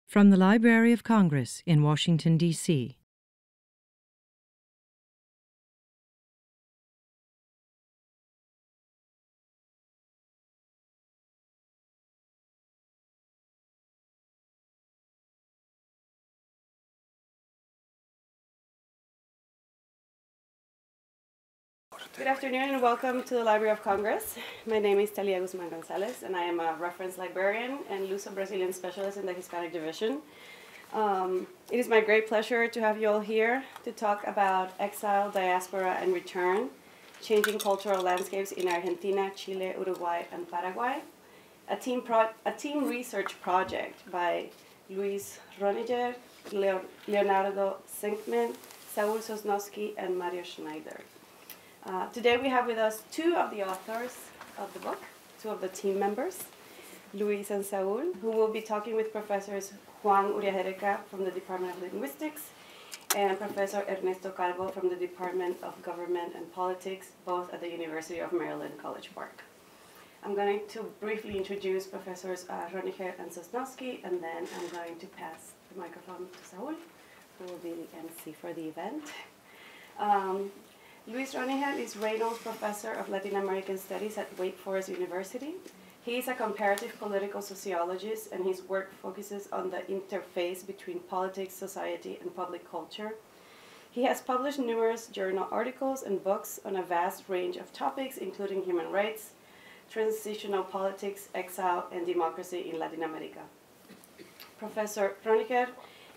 From the Library of Congress in Washington, D.C. Good afternoon and welcome to the Library of Congress. My name is Talia Guzman Gonzalez and I am a reference librarian and Luso-Brazilian specialist in the Hispanic Division. It is my great pleasure to have you all here to talk about Exile, Diaspora and Return, Changing Cultural Landscapes in Argentina, Chile, Uruguay and Paraguay, a team research project by Roniger, Leonardo Senkman, Saúl Sosnowski and Mario Schneider. Today we have with us two of the authors of the book, two of the team members, Luis and Saúl, who will be talking with Professors Juan Uriajereka from the Department of Linguistics and Professor Ernesto Calvo from the Department of Government and Politics, both at the University of Maryland, College Park. I'm going to briefly introduce Professors Roniger and Sosnowski, and then I'm going to pass the microphone to Saúl, who will be the MC for the event. Luis Roniger is Reynolds Professor of Latin American Studies at Wake Forest University. He is a comparative political sociologist, and his work focuses on the interface between politics, society, and public culture. He has published numerous journal articles and books on a vast range of topics, including human rights, transitional politics, exile, and democracy in Latin America. Professor Roniger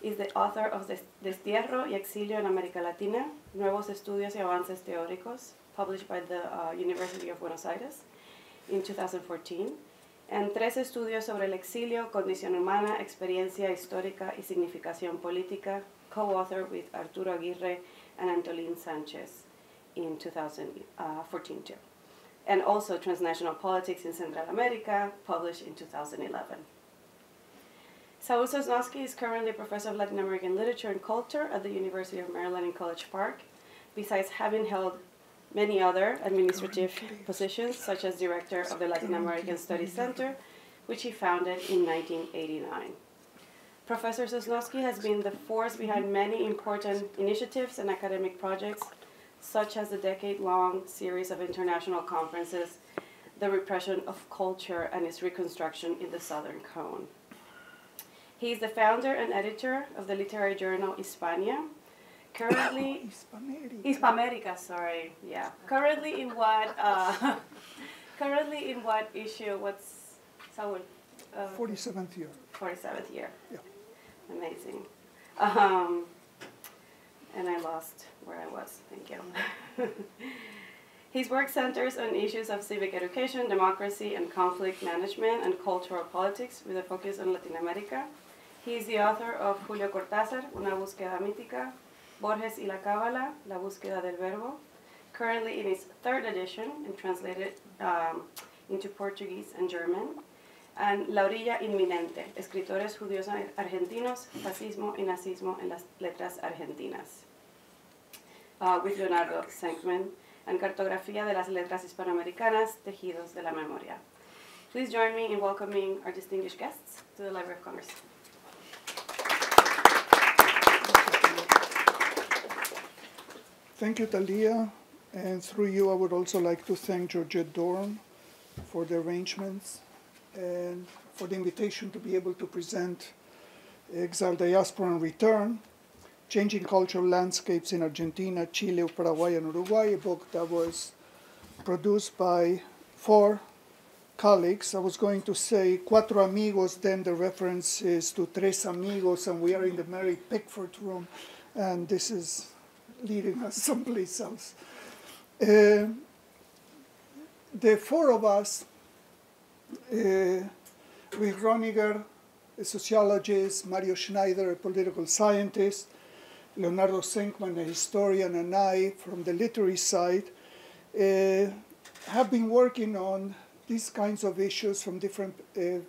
is the author of Destierro y Exilio en América Latina, Nuevos Estudios y Avances Teóricos, published by the University of Buenos Aires in 2014, and Tres Estudios sobre el Exilio, Condición Humana, Experiencia Histórica y Significación Política, co-authored with Arturo Aguirre and Antolín Sánchez in 2014 too. And also Transnational Politics in Central America, published in 2011. Saúl Sosnowski is currently a professor of Latin American literature and culture at the University of Maryland in College Park, besides having held many other administrative positions, such as director of the Latin American Studies Center, which he founded in 1989. Professor Sosnowski has been the force behind many important initiatives and academic projects, such as the decade-long series of international conferences, The Repression of Culture and its Reconstruction in the Southern Cone. He is the founder and editor of the literary journal Hispania. Currently, Hispamérica, sorry, yeah. Currently in what issue? What's Saúl? 47th year. 47th year. Yeah. Amazing. And I lost where I was. Thank you. His work centers on issues of civic education, democracy, and conflict management, and cultural politics, with a focus on Latin America. He is the author of Julio Cortázar, Una búsqueda mítica, Borges y la Cábala, La búsqueda del verbo, currently in its third edition and translated into Portuguese and German, and La orilla inminente, Escritores judíos argentinos, fascismo y nazismo en las letras argentinas, with Leonardo Senkman, and Cartografía de las letras hispanoamericanas, Tejidos de la memoria. Please join me in welcoming our distinguished guests to the Library of Congress. Thank you, Talia. And through you, I would also like to thank Georgette Dorn for the arrangements and for the invitation to be able to present Exile, Diaspora and Return, Changing Cultural Landscapes in Argentina, Chile, Paraguay and Uruguay, a book that was produced by 4 colleagues. I was going to say cuatro amigos, then the reference is to tres amigos, and we are in the Mary Pickford room, and this is leading us someplace else. The 4 of us, with Roniger, a sociologist, Mario Schneider, a political scientist, Leonardo Senkman, a historian, and I, from the literary side, have been working on these kinds of issues from different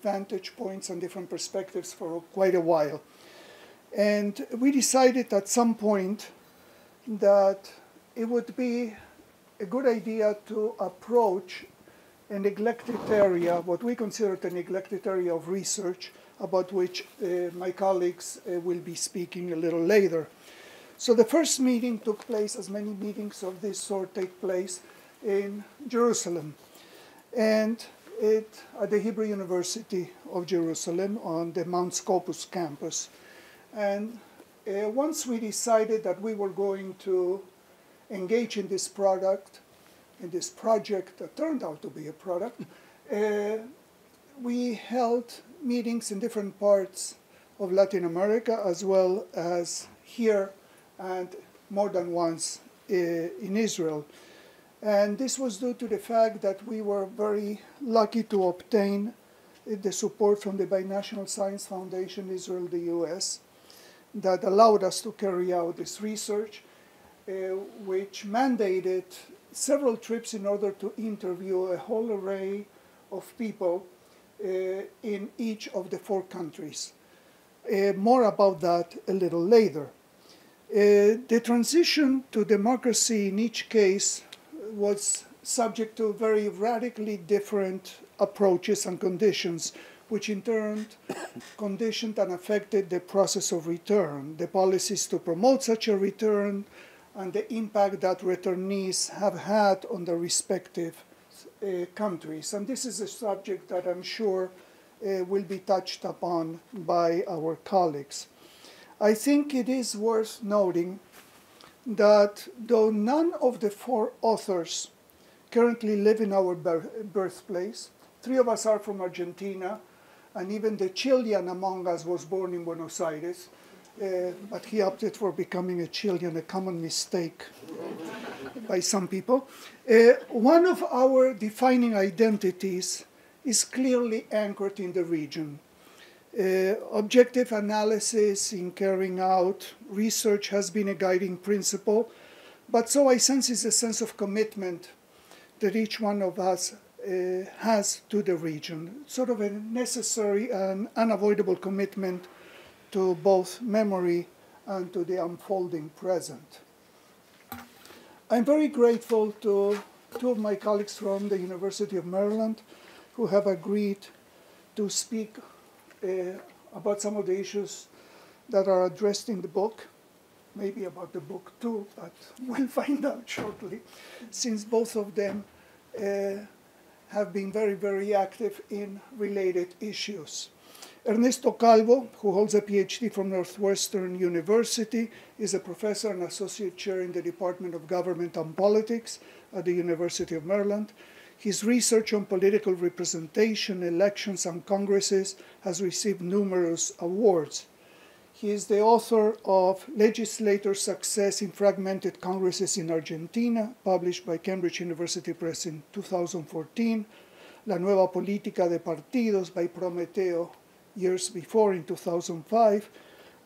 vantage points and different perspectives for quite a while. And we decided at some point that it would be a good idea to approach a neglected area, what we consider the neglected area of research, about which my colleagues will be speaking a little later. So the first meeting took place, as many meetings of this sort take place, in Jerusalem, and at the Hebrew University of Jerusalem on the Mount Scopus campus. And once we decided that we were going to engage in this project that turned out to be a product, we held meetings in different parts of Latin America, as well as here and more than once in Israel. And this was due to the fact that we were very lucky to obtain the support from the Binational Science Foundation, Israel, the US, that allowed us to carry out this research, which mandated several trips in order to interview a whole array of people in each of the 4 countries. More about that a little later. The transition to democracy in each case was subject to very radically different approaches and conditions, which in turn conditioned and affected the process of return, the policies to promote such a return, and the impact that returnees have had on their respective countries. And this is a subject that I'm sure will be touched upon by our colleagues. I think it is worth noting that though none of the 4 authors currently live in our birthplace, 3 of us are from Argentina, and even the Chilean among us was born in Buenos Aires, but he opted for becoming a Chilean, a common mistake by some people. One of our defining identities is clearly anchored in the region. Objective analysis in carrying out research has been a guiding principle, but so I sense is a sense of commitment that each one of us has to the region, sort of a necessary and unavoidable commitment to both memory and to the unfolding present. I'm very grateful to 2 of my colleagues from the University of Maryland who have agreed to speak about some of the issues that are addressed in the book, maybe about the book too, but we'll find out shortly, since both of them have been very, very active in related issues. Ernesto Calvo, who holds a PhD from Northwestern University, is a professor and associate chair in the Department of Government and Politics at the University of Maryland. His research on political representation, elections, and congresses has received numerous awards. He is the author of Legislator Success in Fragmented Congresses in Argentina, published by Cambridge University Press in 2014, La Nueva Política de Partidos by Prometeo years before in 2005,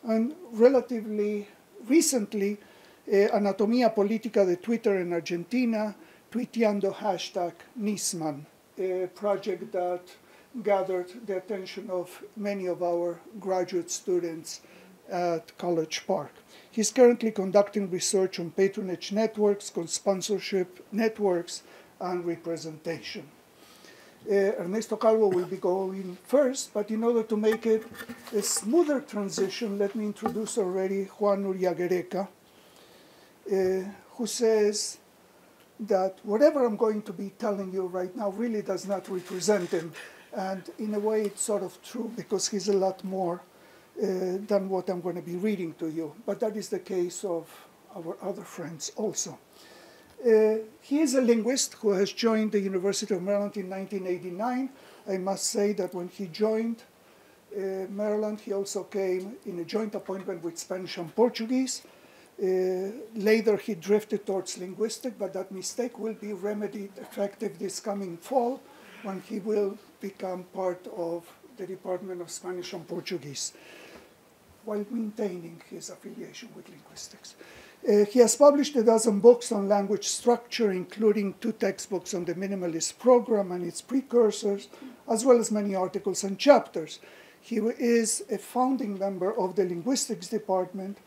and relatively recently, Anatomía Política de Twitter en Argentina, Tuiteando #Nisman, a project that gathered the attention of many of our graduate students at College Park. He's currently conducting research on patronage networks, sponsorship networks, and representation. Ernesto Calvo will be going first, but in order to make it a smoother transition, let me introduce already Juan Uriagereka, who says that whatever I'm going to be telling you right now really does not represent him. And in a way, it's sort of true because he's a lot more than what I'm going to be reading to you. But that is the case of our other friends also. He is a linguist who has joined the University of Maryland in 1989. I must say that when he joined Maryland, he also came in a joint appointment with Spanish and Portuguese. Later, he drifted towards linguistic, but that mistake will be remedied effective this coming fall when he will become part of the Department of Spanish and Portuguese, while maintaining his affiliation with linguistics. He has published a dozen books on language structure, including 2 textbooks on the minimalist program and its precursors, as well as many articles and chapters. He is a founding member of the linguistics department,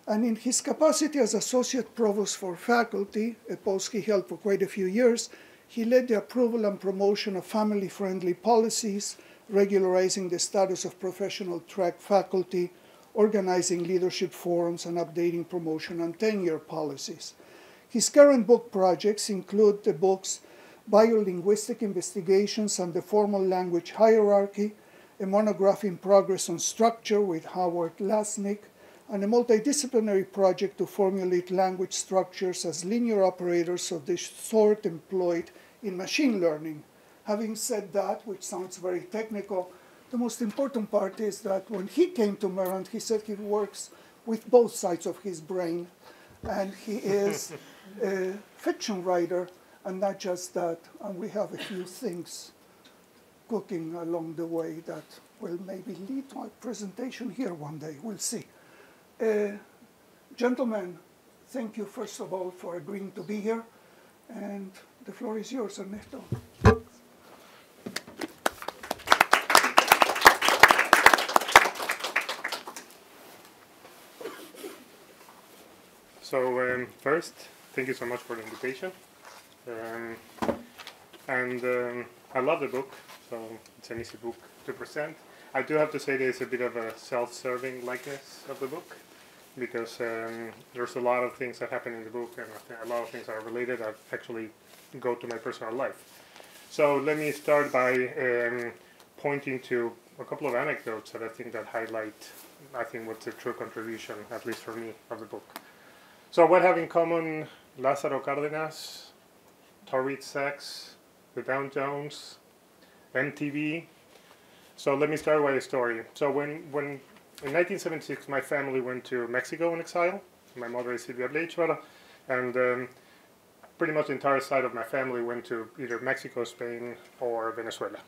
and in his capacity as associate provost for faculty, a post he held for quite a few years, he led the approval and promotion of family-friendly policies regularizing the status of professional track faculty, organizing leadership forums, and updating promotion and tenure policies. His current book projects include the books Biolinguistic Investigations and the Formal Language Hierarchy, a monograph in progress on structure with Howard Lasnik, and a multidisciplinary project to formulate language structures as linear operators of the sort employed in machine learning. Having said that, which sounds very technical, the most important part is that when he came to Maryland, he said he works with both sides of his brain, and he is a fiction writer, and not just that. And we have a few things cooking along the way that will maybe lead to a presentation here one day. We'll see. Gentlemen, thank you first of all for agreeing to be here, and the floor is yours, Ernesto. So first, thank you so much for the invitation. I love the book, so it's an easy book to present. I do have to say there's a bit of a self-serving likeness of the book, because there's a lot of things that happen in the book, and a lot of things are related that actually go to my personal life. So let me start by pointing to a couple of anecdotes that I think that highlight, what's the true contribution, at least for me, of the book. So what have in common Lázaro Cárdenas, Torrid Sachs, the Dow Jones, MTV? So let me start with a story. So when in 1976 my family went to Mexico in exile. My mother is Silvia Bleichweiler, and pretty much the entire side of my family went to either Mexico, Spain, or Venezuela.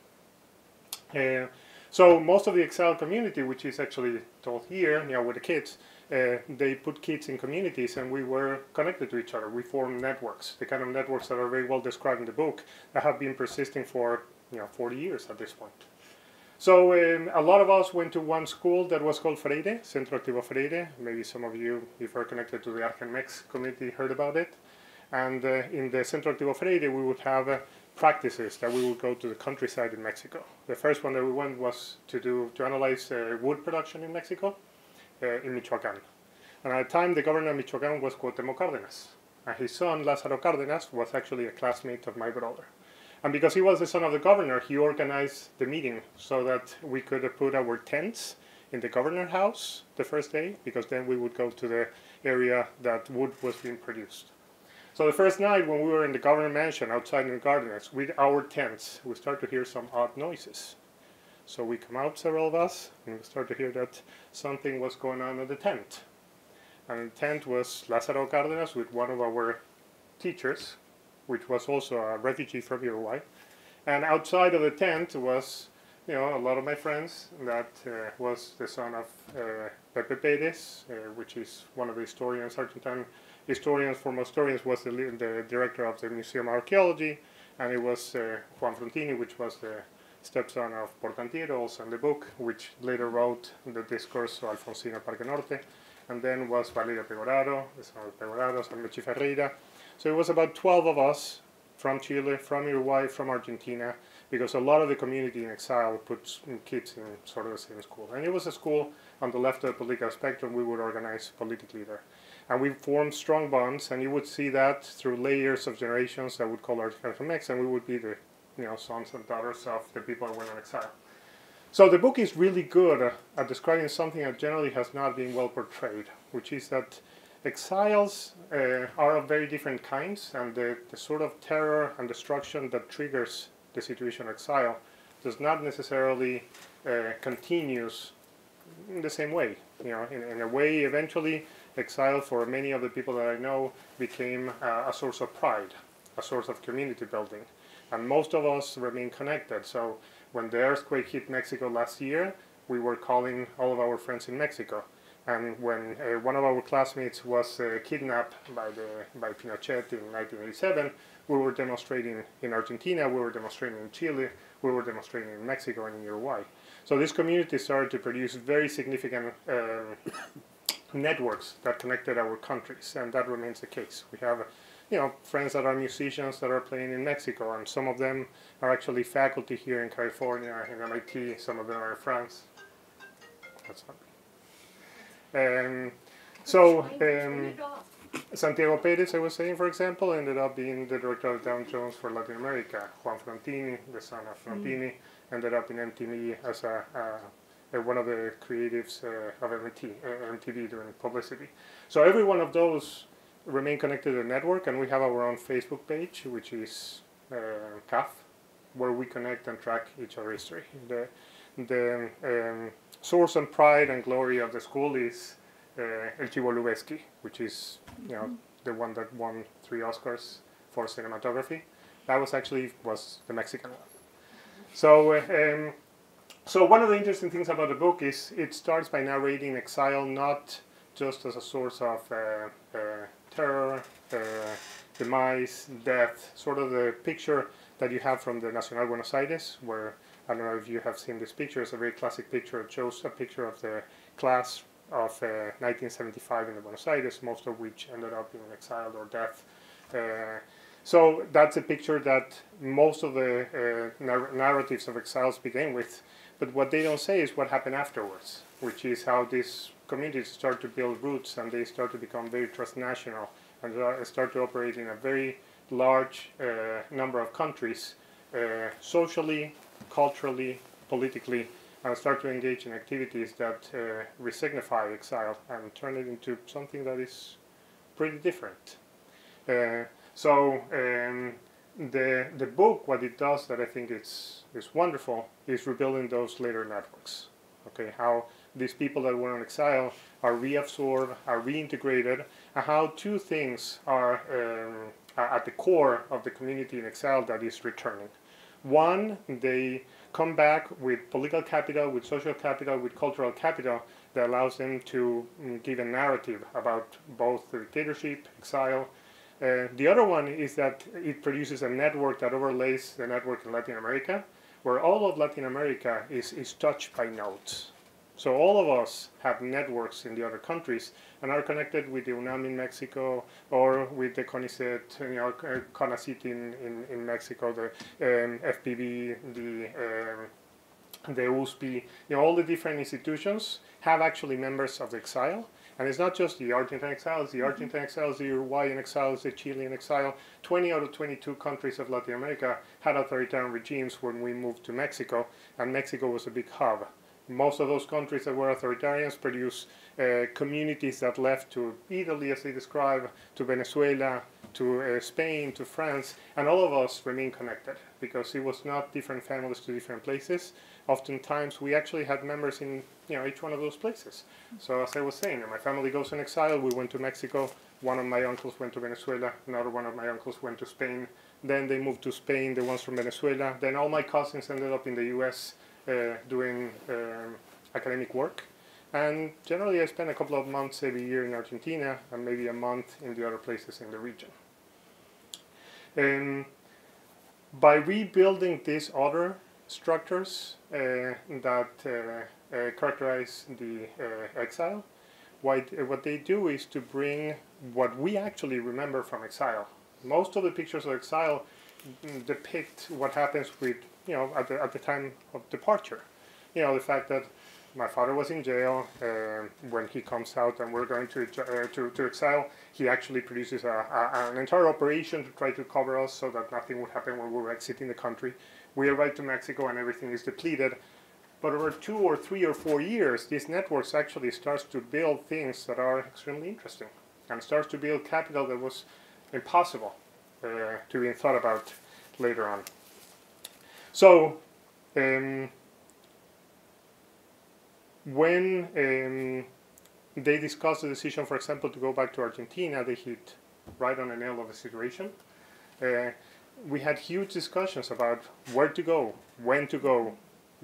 So most of the exile community, which is actually told here, with the kids, they put kids in communities, and we were connected to each other. We formed networks, the kind of networks that are very well described in the book, that have been persisting for 40 years at this point. So a lot of us went to one school that was called Freire, Centro Activo Freire. Maybe some of you, if you're connected to the Argen-Mex community, heard about it. And in the Centro Activo Freire, we would have practices that we would go to the countryside in Mexico. The first one that we went was to analyze wood production in Mexico, in Michoacán. And at the time, the governor of Michoacán was Cuauhtémoc Cárdenas. And his son, Lázaro Cárdenas, was actually a classmate of my brother. And because he was the son of the governor, he organized the meeting so that we could put our tents in the governor's house the first day, because then we would go to the area that wood was being produced. So the first night when we were in the governor mansion outside in the gardens with our tents, we start to hear some odd noises. So we come out, several of us, and we start to hear that something was going on in the tent. And the tent was Lázaro Cárdenas with one of our teachers, which was also a refugee from Uruguay. And outside of the tent was, a lot of my friends. That was the son of Pepe Pérez, which is one of the historians, Argentine historians, foremost historians, was the director of the Museum of Archaeology. And it was Juan Frontini, which was the stepson of Portantieros, and the book, which later wrote the discourse of Alfonsino Parque Norte. And then was Valeria Pegoraro, the son of Pegoraro, San Luchi Ferreira. So it was about 12 of us from Chile, from Uruguay, from Argentina, because a lot of the community in exile put kids in sort of the same school. And it was a school on the left of the political spectrum. We would organize politically there. And we formed strong bonds, and you would see that through layers of generations that would call ourselves Mex, and we would be the sons and daughters of the people that went on exile. So the book is really good at describing something that generally has not been well portrayed, which is that exiles are of very different kinds, and the sort of terror and destruction that triggers the situation of exile does not necessarily continues in the same way. In a way, eventually, exile for many of the people that I know became a source of pride, a source of community building, and most of us remain connected. So when the earthquake hit Mexico last year, we were calling all of our friends in Mexico. And when one of our classmates was kidnapped by Pinochet in 1987, we were demonstrating in Argentina, we were demonstrating in Chile, we were demonstrating in Mexico and in Uruguay. So this community started to produce very significant networks that connected our countries, and that remains the case. We have friends that are musicians that are playing in Mexico, and some of them are actually faculty here in California, in MIT, some of them are in France. That's fun. Santiago Perez, I was saying, for example, ended up being the director of Dow Jones for Latin America. Juan Frontini, the son of Frontini, ended up in MTV as one of the creatives of MTV doing publicity. So every one of those remain connected to the network, and we have our own Facebook page, which is CAF, where we connect and track each other's history. The source and pride and glory of the school is El Chivo Lubeski, which is the one that won 3 Oscars for cinematography. That was the Mexican one. So one of the interesting things about the book is it starts by narrating exile not just as a source of terror, demise, death, sort of the picture that you have from the Nacional Buenos Aires, where, I don't know if you have seen this picture, it's a very classic picture. It shows a picture of the class of 1975 in the Buenos Aires, most of which ended up in exile or death. So that's a picture that most of the narratives of exiles begin with. But what they don't say is what happened afterwards, which is how these communities start to build roots and they start to become very transnational and start to operate in a very large number of countries, socially, culturally, politically, and start to engage in activities that resignify exile and turn it into something that is pretty different. The book, what it does that I think is wonderful, is rebuilding those later networks. Okay, how these people that were in exile are reabsorbed, are reintegrated, and how 2 things are at the core of the community in exile that is returning. One, they come back with political capital, with social capital, with cultural capital that allows them to give a narrative about both the dictatorship, exile. The other one is that it produces a network that overlays the network in Latin America, where all of Latin America is touched by nodes. So all of us have networks in the other countries and are connected with the UNAM in Mexico or with the CONICET, CONACYT in Mexico, the FPB, the USP. All the different institutions have actually members of the exile. And it's not just the Argentine exiles, the Argentine exiles, the Uruguayan exiles, the Chilean exile. 20 out of 22 countries of Latin America had authoritarian regimes when we moved to Mexico, and Mexico was a big hub. Most of those countries that were authoritarians produce communities that left to Italy, as they describe, to Venezuela, to Spain, to France, and all of us remain connected because it was not different families to different places. Oftentimes, we actually had members in each one of those places. So as I was saying, my family goes in exile. We went to Mexico. One of my uncles went to Venezuela. Another one of my uncles went to Spain. Then they moved to Spain, the ones from Venezuela. Then all my cousins ended up in the U.S. Doing academic work. And generally, I spend a couple of months every year in Argentina and maybe a month in the other places in the region. By rebuilding these other structures that characterize the exile, what they do is to bring what we actually remember from exile. Most of the pictures of exile depict what happens with, at the time of departure. The fact that my father was in jail. When he comes out and we're going to exile, he actually produces an entire operation to try to cover us so that nothing would happen when we were exiting the country. We arrive to Mexico and everything is depleted. But over 2 or 3 or 4 years, these networks actually starts to build things that are extremely interesting and starts to build capital that was impossible to be thought about later on. So, when they discussed the decision, for example, to go back to Argentina, they hit right on the nail of the situation. We had huge discussions about where to go, when to go,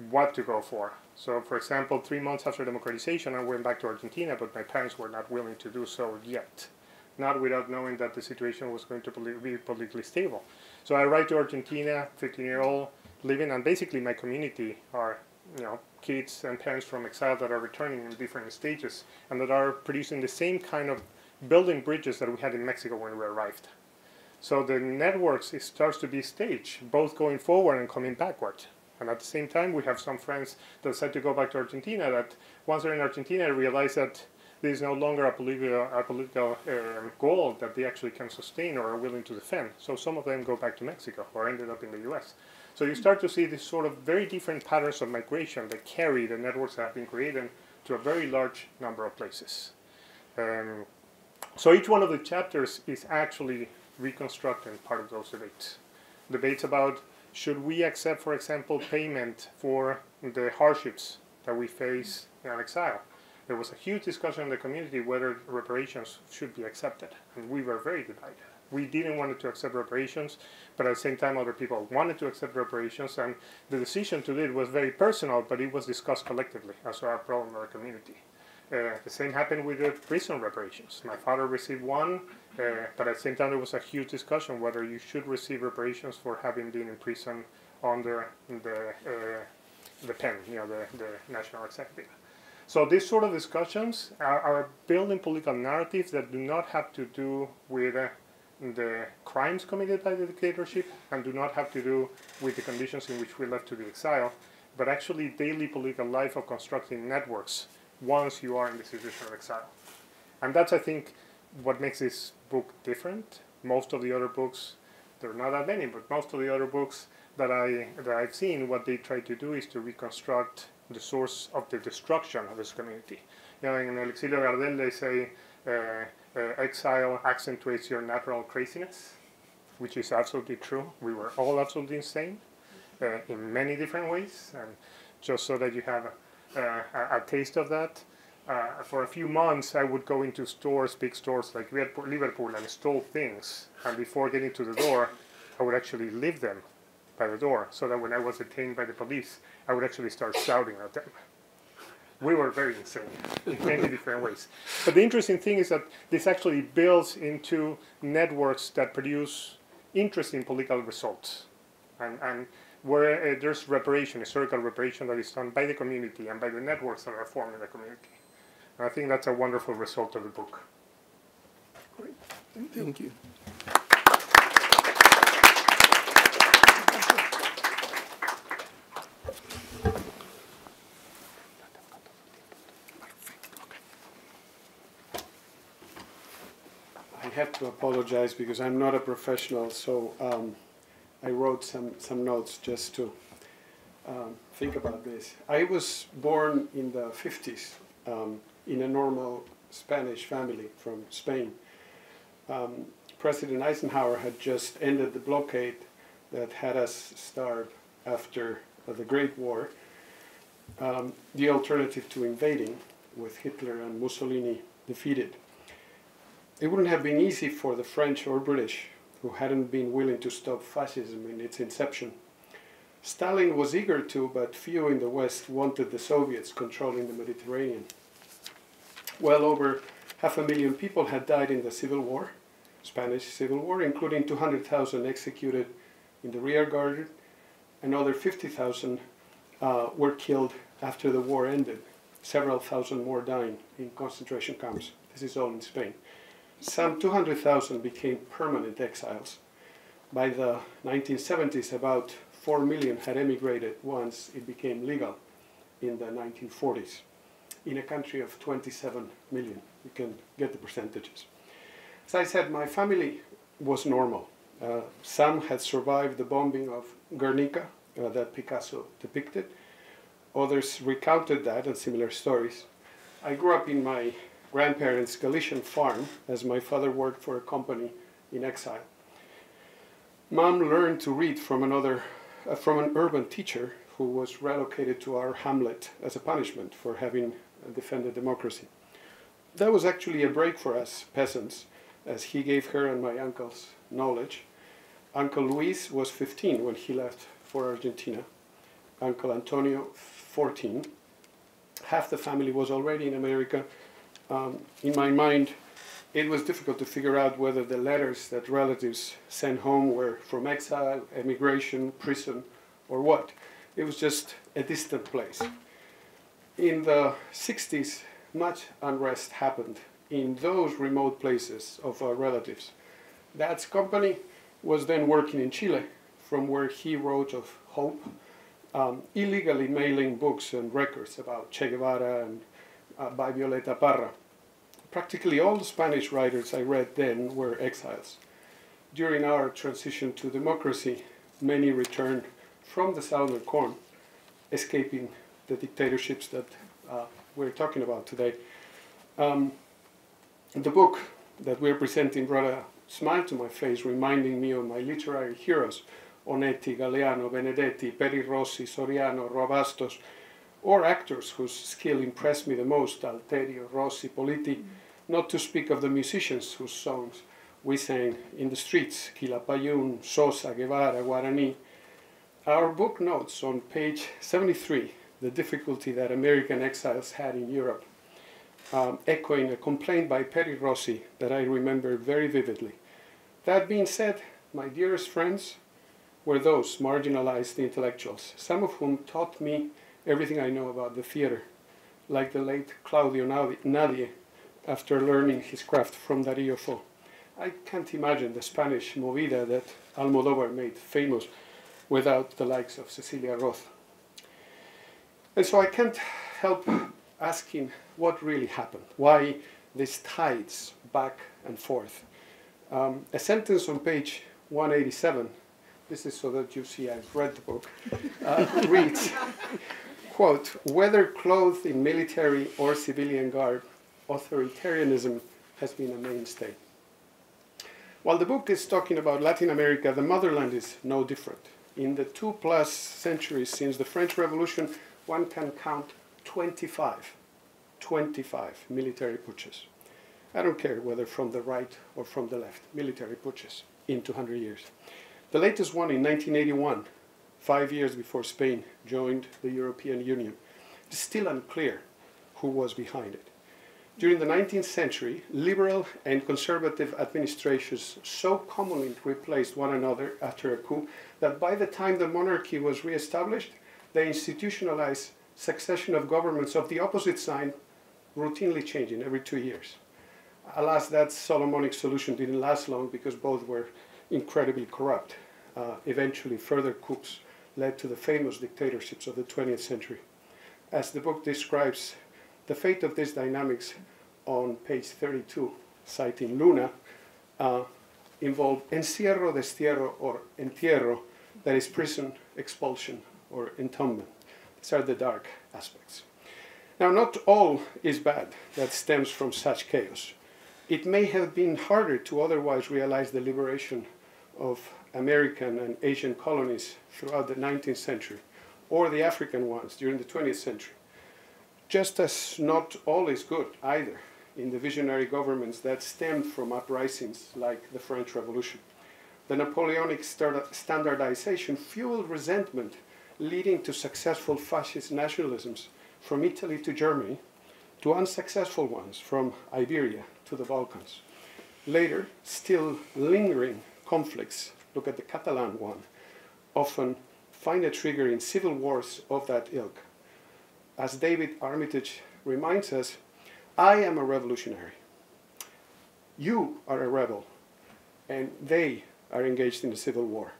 what to go for. So, for example, 3 months after democratization, I went back to Argentina, but my parents were not willing to do so yet. Not without knowing that the situation was going to be politically stable. So I arrived to Argentina, 15-year-old, living, and basically my community are, kids and parents from exile that are returning in different stages and that are producing the same kind of building bridges that we had in Mexico when we arrived. So the networks, it starts to be staged, both going forward and coming backward. And at the same time, we have some friends that decide to go back to Argentina that once they're in Argentina realize that this is no longer a political goal that they actually can sustain or are willing to defend. So some of them go back to Mexico or ended up in the US. So you start to see this sort of very different patterns of migration that carry the networks that have been created to a very large number of places. So each one of the chapters is actually reconstructing part of those debates. Debates about should we accept, for example, payment for the hardships that we face in exile. There was a huge discussion in the community whether reparations should be accepted, and we were very divided. We didn't want to accept reparations, but at the same time other people wanted to accept reparations, and the decision to do it was very personal, but it was discussed collectively as our problem in our community. The same happened with the prison reparations. My father received one, but at the same time there was a huge discussion whether you should receive reparations for having been in prison under the pen, the national executive. So these sort of discussions are building political narratives that do not have to do with the crimes committed by the dictatorship and do not have to do with the conditions in which we left to the exile, but actually daily political life of constructing networks once you are in the situation of exile. And that's, I think, what makes this book different. Most of the other books, there are not that many, but most of the other books that I've seen, what they try to do is to reconstruct the source of the destruction of this community. In El Exilio Gardel, they say exile accentuates your natural craziness, which is absolutely true. We were all absolutely insane in many different ways. And just so that you have a taste of that, for a few months I would go into stores, big stores like Liverpool, and stole things. And before getting to the door, I would actually leave them by the door, so that when I was detained by the police, I would actually start shouting at them. We were very insane in many different ways. But the interesting thing is that this actually builds into networks that produce interesting political results. And where there's reparation, historical reparation that is done by the community and by the networks that are formed in the community. And I think that's a wonderful result of the book. Great. Thank you. I have to apologize because I'm not a professional, so I wrote some notes just to think about this. I was born in the 50s in a normal Spanish family from Spain. President Eisenhower had just ended the blockade that had us starve after the Great War, the alternative to invading with Hitler and Mussolini defeated. It wouldn't have been easy for the French or British, who hadn't been willing to stop fascism in its inception. Stalin was eager to, but few in the West wanted the Soviets controlling the Mediterranean. Well over 500,000 people had died in the Civil War, Spanish Civil War, including 200,000 executed in the rear guard. Another 50,000 were killed after the war ended. Several thousand more dying in concentration camps. This is all in Spain. Some 200,000 became permanent exiles. By the 1970s, about 4 million had emigrated once it became legal in the 1940s. In a country of 27 million, you can get the percentages. As I said, my family was normal. Some had survived the bombing of Guernica that Picasso depicted. Others recounted that and similar stories. I grew up in my grandparents' Galician farm as my father worked for a company in exile. Mom learned to read from an urban teacher who was relocated to our hamlet as a punishment for having defended democracy. That was actually a break for us peasants, as he gave her and my uncles knowledge. Uncle Luis was 15 when he left for Argentina. Uncle Antonio, 14. Half the family was already in America. In my mind, it was difficult to figure out whether the letters that relatives sent home were from exile, emigration, prison, or what. It was just a distant place. In the 60s, much unrest happened in those remote places of our relatives. Dad's company was then working in Chile, from where he wrote of hope, illegally mailing books and records about Che Guevara and by Violeta Parra. Practically all the Spanish writers I read then were exiles. During our transition to democracy, many returned from the Southern Cone, escaping the dictatorships that we're talking about today. The book that we're presenting brought a smile to my face, reminding me of my literary heroes, Onetti, Galeano, Benedetti, Peri Rossi, Soriano, Roabastos, or actors whose skill impressed me the most, Alterio, Rossi, Politi, not to speak of the musicians whose songs we sang in the streets, Quilapayún, Sosa, Guevara, Guarani. Our book notes on page 73 the difficulty that American exiles had in Europe, echoing a complaint by Peri Rossi that I remember very vividly. That being said, my dearest friends were those marginalized intellectuals, some of whom taught me everything I know about the theater, like the late Claudio Nadie, after learning his craft from Darío Fo. I can't imagine the Spanish movida that Almodóvar made famous without the likes of Cecilia Roth. And so I can't help asking what really happened, why these tides back and forth. A sentence on page 187, this is so that you see I've read the book, reads, quote, "Whether clothed in military or civilian garb, authoritarianism has been a mainstay." While the book is talking about Latin America, the motherland is no different. In the 2+ centuries since the French Revolution, one can count 25 military putsches. I don't care whether from the right or from the left, military putsches in 200 years. The latest one in 1981, 5 years before Spain joined the European Union. It's still unclear who was behind it. During the 19th century, liberal and conservative administrations so commonly replaced one another after a coup that by the time the monarchy was re-established, they institutionalized succession of governments of the opposite sign, routinely changing every 2 years. Alas, that Solomonic solution didn't last long because both were incredibly corrupt. Eventually, further coups led to the famous dictatorships of the 20th century. As the book describes the fate of these dynamics on page 32, citing Luna, involved encierro, destierro, or entierro, that is prison, expulsion, or entombment. These are the dark aspects. Now, not all is bad that stems from such chaos. It may have been harder to otherwise realize the liberation of American and Asian colonies throughout the 19th century, or the African ones during the 20th century. Just as not all is good either in the visionary governments that stemmed from uprisings like the French Revolution. The Napoleonic standardization fueled resentment, leading to successful fascist nationalisms from Italy to Germany, to unsuccessful ones from Iberia to the Balkans. Later, still lingering conflicts, look at the Catalan one, often find a trigger in civil wars of that ilk. As David Armitage reminds us, I am a revolutionary. You are a rebel, and they are engaged in a civil war.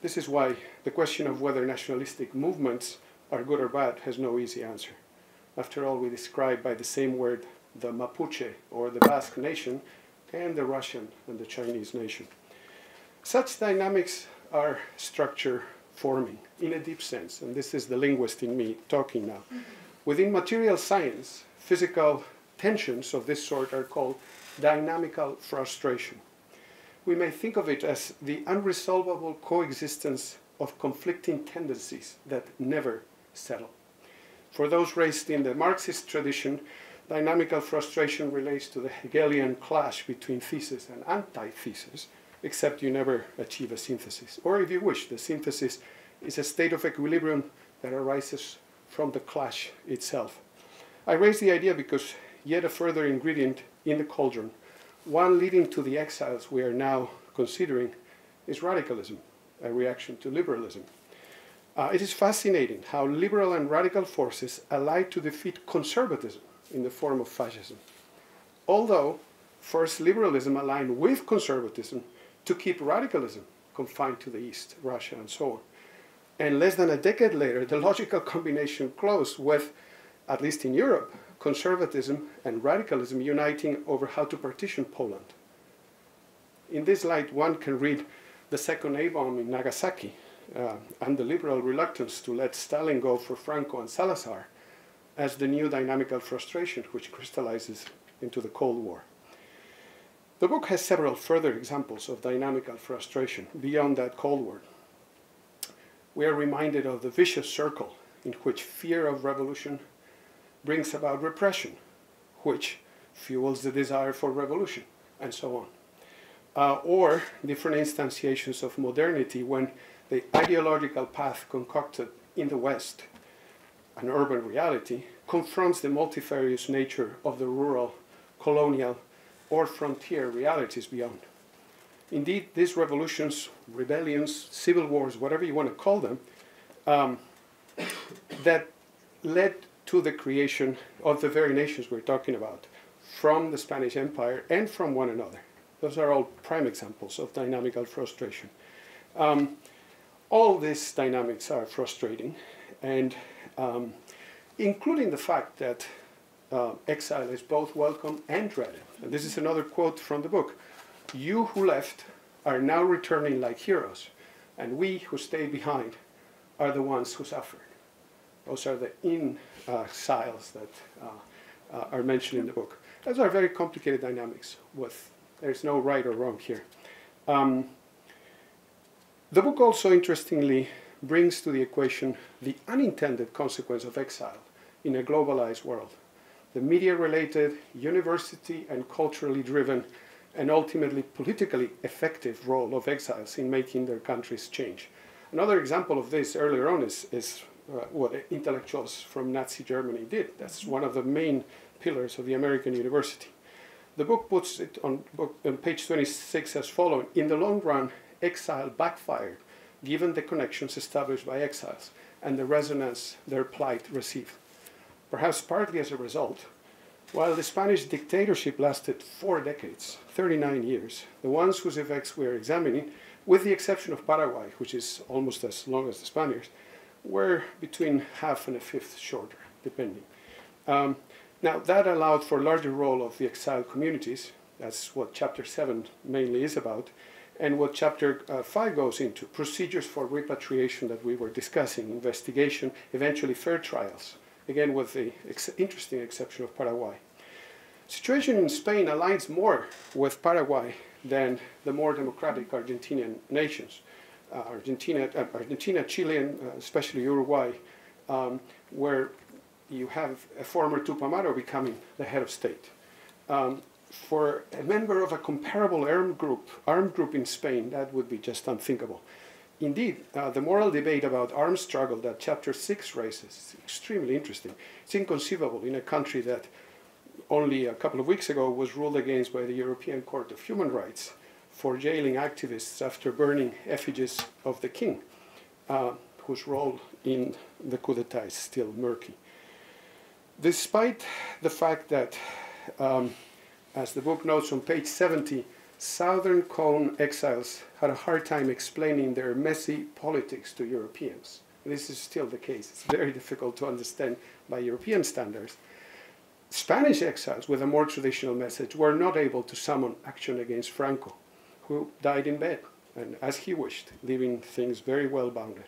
This is why the question of whether nationalistic movements are good or bad has no easy answer. After all, we describe by the same word the Mapuche or the Basque nation and the Russian and the Chinese nation. Such dynamics are structure forming in a deep sense, and this is the linguist in me talking now. Within material science, physical tensions of this sort are called dynamical frustration. We may think of it as the unresolvable coexistence of conflicting tendencies that never settle. For those raised in the Marxist tradition, dynamical frustration relates to the Hegelian clash between thesis and antithesis, except you never achieve a synthesis. Or if you wish, the synthesis is a state of equilibrium that arises from the clash itself. I raise the idea because yet a further ingredient in the cauldron, one leading to the exiles we are now considering, is radicalism, a reaction to liberalism. It is fascinating how liberal and radical forces allied to defeat conservatism in the form of fascism. Although first liberalism aligned with conservatism to keep radicalism confined to the East, Russia and so on. And less than a decade later, the logical combination closed with, at least in Europe, conservatism and radicalism uniting over how to partition Poland. In this light, one can read the second A-bomb in Nagasaki and the liberal reluctance to let Stalin go for Franco and Salazar as the new dynamical frustration which crystallizes into the Cold War. The book has several further examples of dynamical frustration beyond that Cold War. We are reminded of the vicious circle in which fear of revolution brings about repression, which fuels the desire for revolution, and so on. Or different instantiations of modernity when the ideological path concocted in the West, an urban reality, confronts the multifarious nature of the rural, colonial, or frontier realities beyond. Indeed, these revolutions, rebellions, civil wars, whatever you want to call them, that led to the creation of the very nations we're talking about, from the Spanish Empire and from one another. Those are all prime examples of dynamical frustration. All these dynamics are frustrating, and including the fact that exile is both welcome and dreaded. And this is another quote from the book. "You who left are now returning like heroes, and we who stayed behind are the ones who suffered." Those are the exiles that are mentioned in the book. Those are very complicated dynamics. There's no right or wrong here. The book also, interestingly, brings to the equation the unintended consequence of exile in a globalized world. The media-related, university and culturally driven, and ultimately politically effective role of exiles in making their countries change. Another example of this earlier on is what intellectuals from Nazi Germany did. That's one of the main pillars of the American university. The book puts it on page 26 as follows. In the long run, exile backfired, given the connections established by exiles and the resonance their plight received. Perhaps partly as a result, while the Spanish dictatorship lasted 4 decades, 39 years, the ones whose effects we are examining, with the exception of Paraguay, which is almost as long as the Spaniards, were between half and a fifth shorter, depending. Now, that allowed for a larger role of the exiled communities. That's what Chapter 7 mainly is about, and what Chapter 5 goes into, procedures for repatriation that we were discussing, investigation, eventually fair trials, again with the interesting exception of Paraguay. Situation in Spain aligns more with Paraguay than the more democratic Argentinian nations. Argentina, Chile, and especially Uruguay, where you have a former Tupamaro becoming the head of state. For a member of a comparable armed group in Spain, that would be just unthinkable. Indeed, the moral debate about armed struggle that Chapter 6 raises is extremely interesting. It's inconceivable in a country that only a couple of weeks ago was ruled against by the European Court of Human Rights for jailing activists after burning effigies of the king, whose role in the coup d'etat is still murky. Despite the fact that, as the book notes on page 70, Southern Cone exiles had a hard time explaining their messy politics to Europeans. This is still the case. It's very difficult to understand by European standards. Spanish exiles with a more traditional message were not able to summon action against Franco, who died in bed, and as he wished, leaving things very well bounded.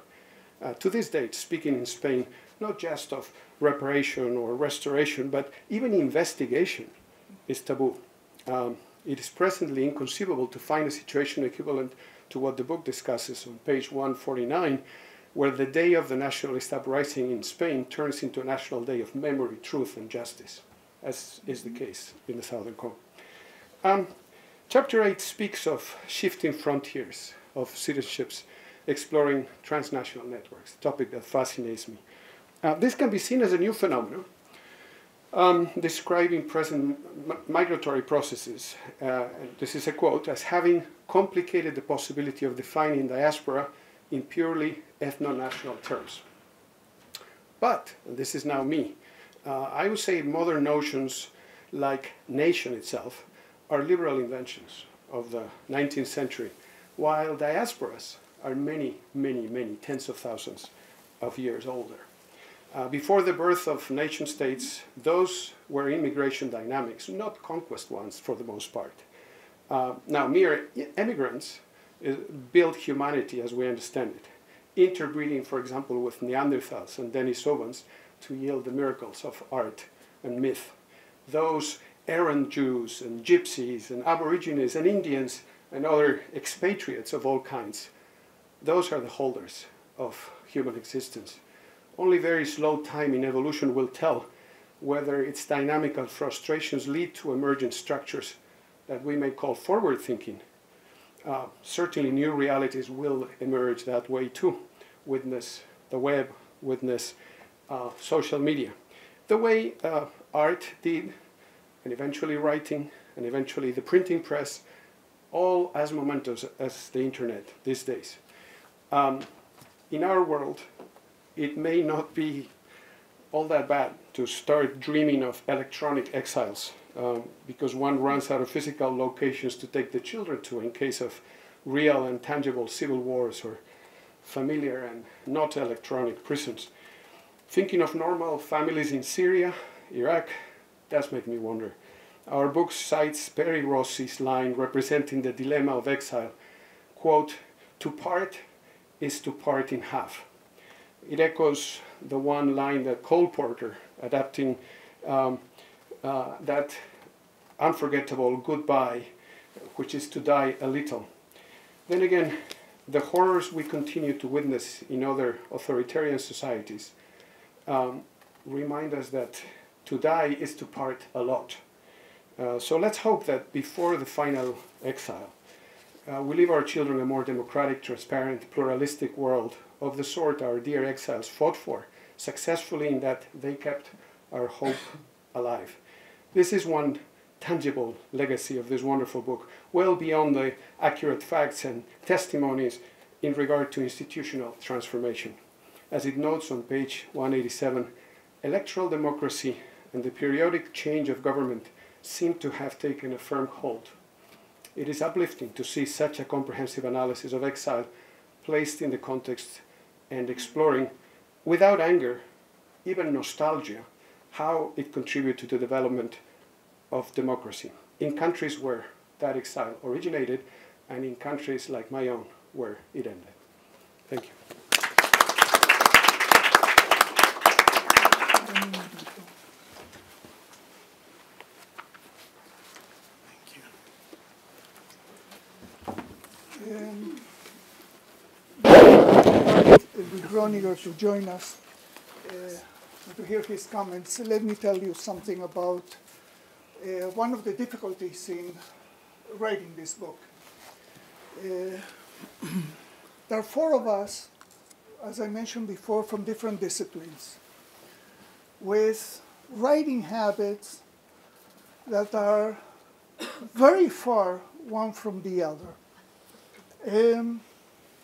To this date, speaking in Spain, not just of reparation or restoration, but even investigation is taboo. It is presently inconceivable to find a situation equivalent to what the book discusses on page 149, where the day of the nationalist uprising in Spain turns into a national day of memory, truth, and justice, as is the case in the Southern Cone. Chapter 8 speaks of shifting frontiers of citizenships, exploring transnational networks, a topic that fascinates me. This can be seen as a new phenomenon, describing present migratory processes, and this is a quote, as having complicated the possibility of defining diaspora in purely ethno-national terms. But, and this is now me, I would say modern notions like nation itself are liberal inventions of the 19th century while diasporas are many, many, many tens of thousands of years older. Before the birth of nation states, those were immigration dynamics, not conquest ones for the most part. Now, mere emigrants built humanity as we understand it, interbreeding, for example, with Neanderthals and Denisovans to yield the miracles of art and myth. Those errant Jews and gypsies and aborigines and Indians and other expatriates of all kinds, those are the holders of human existence. Only very slow time in evolution will tell whether its dynamical frustrations lead to emergent structures that we may call forward thinking. Certainly new realities will emerge that way too. Witness the web, witness social media. The way art did, and eventually writing, and eventually the printing press, all as momentous as the internet these days. In our world, it may not be all that bad to start dreaming of electronic exiles because one runs out of physical locations to take the children to in case of real and tangible civil wars or familiar and not electronic prisons. Thinking of normal families in Syria, Iraq, does make me wonder. Our book cites Perry Rossi's line representing the dilemma of exile, quote, "To part is to part in half." It echoes the one line that Cole Porter, adapting that unforgettable goodbye, which is to die a little. Then again, the horrors we continue to witness in other authoritarian societies remind us that to die is to part a lot. So let's hope that before the final exile, we leave our children a more democratic, transparent, pluralistic world of the sort our dear exiles fought for, successfully in that they kept our hope alive. This is one tangible legacy of this wonderful book, well beyond the accurate facts and testimonies in regard to institutional transformation. As it notes on page 187, electoral democracy and the periodic change of government seem to have taken a firm hold. It is uplifting to see such a comprehensive analysis of exile placed in the context and exploring, without anger, even nostalgia, how it contributed to the development of democracy in countries where that exile originated and in countries like my own where it ended. Thank you. With Roniger to join us to hear his comments, let me tell you something about one of the difficulties in writing this book. There are four of us, as I mentioned before, from different disciplines, with writing habits that are very far one from the other.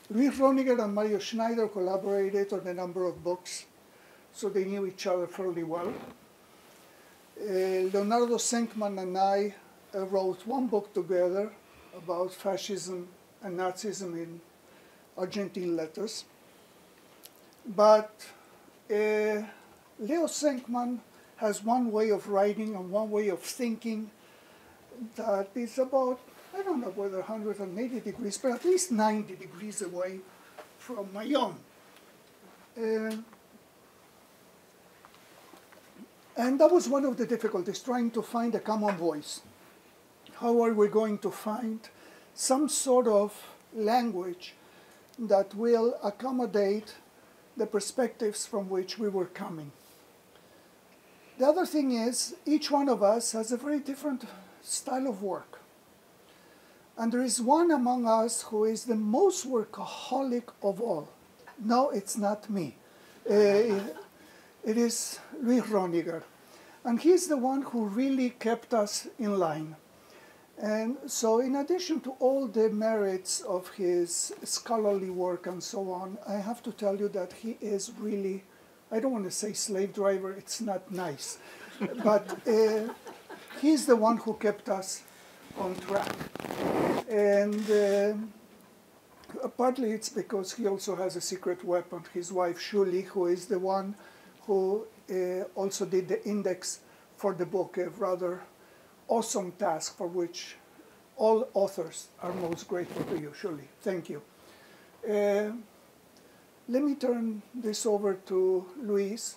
Luis Roniger and Mario Schneider collaborated on a number of books, so they knew each other fairly well. Leonardo Senkman and I wrote one book together about fascism and Nazism in Argentine letters. But Leo Senkman has one way of writing and one way of thinking that is about, I don't know whether 180 degrees, but at least 90 degrees away from my own. And that was one of the difficulties, trying to find a common voice. How are we going to find some sort of language that will accommodate the perspectives from which we were coming? The other thing is, each one of us has a very different style of work. And there is one among us who is the most workaholic of all. No, it's not me. It is Luis Roniger. And he's the one who really kept us in line. And so in addition to all the merits of his scholarly work and so on, I have to tell you that he is really, I don't want to say slave driver, it's not nice. But he's the one who kept us on track. And partly it's because he also has a secret weapon, his wife Shuli, who is the one who also did the index for the book, a rather awesome task for which all authors are most grateful to you, Shuli. Thank you. Let me turn this over to Luis,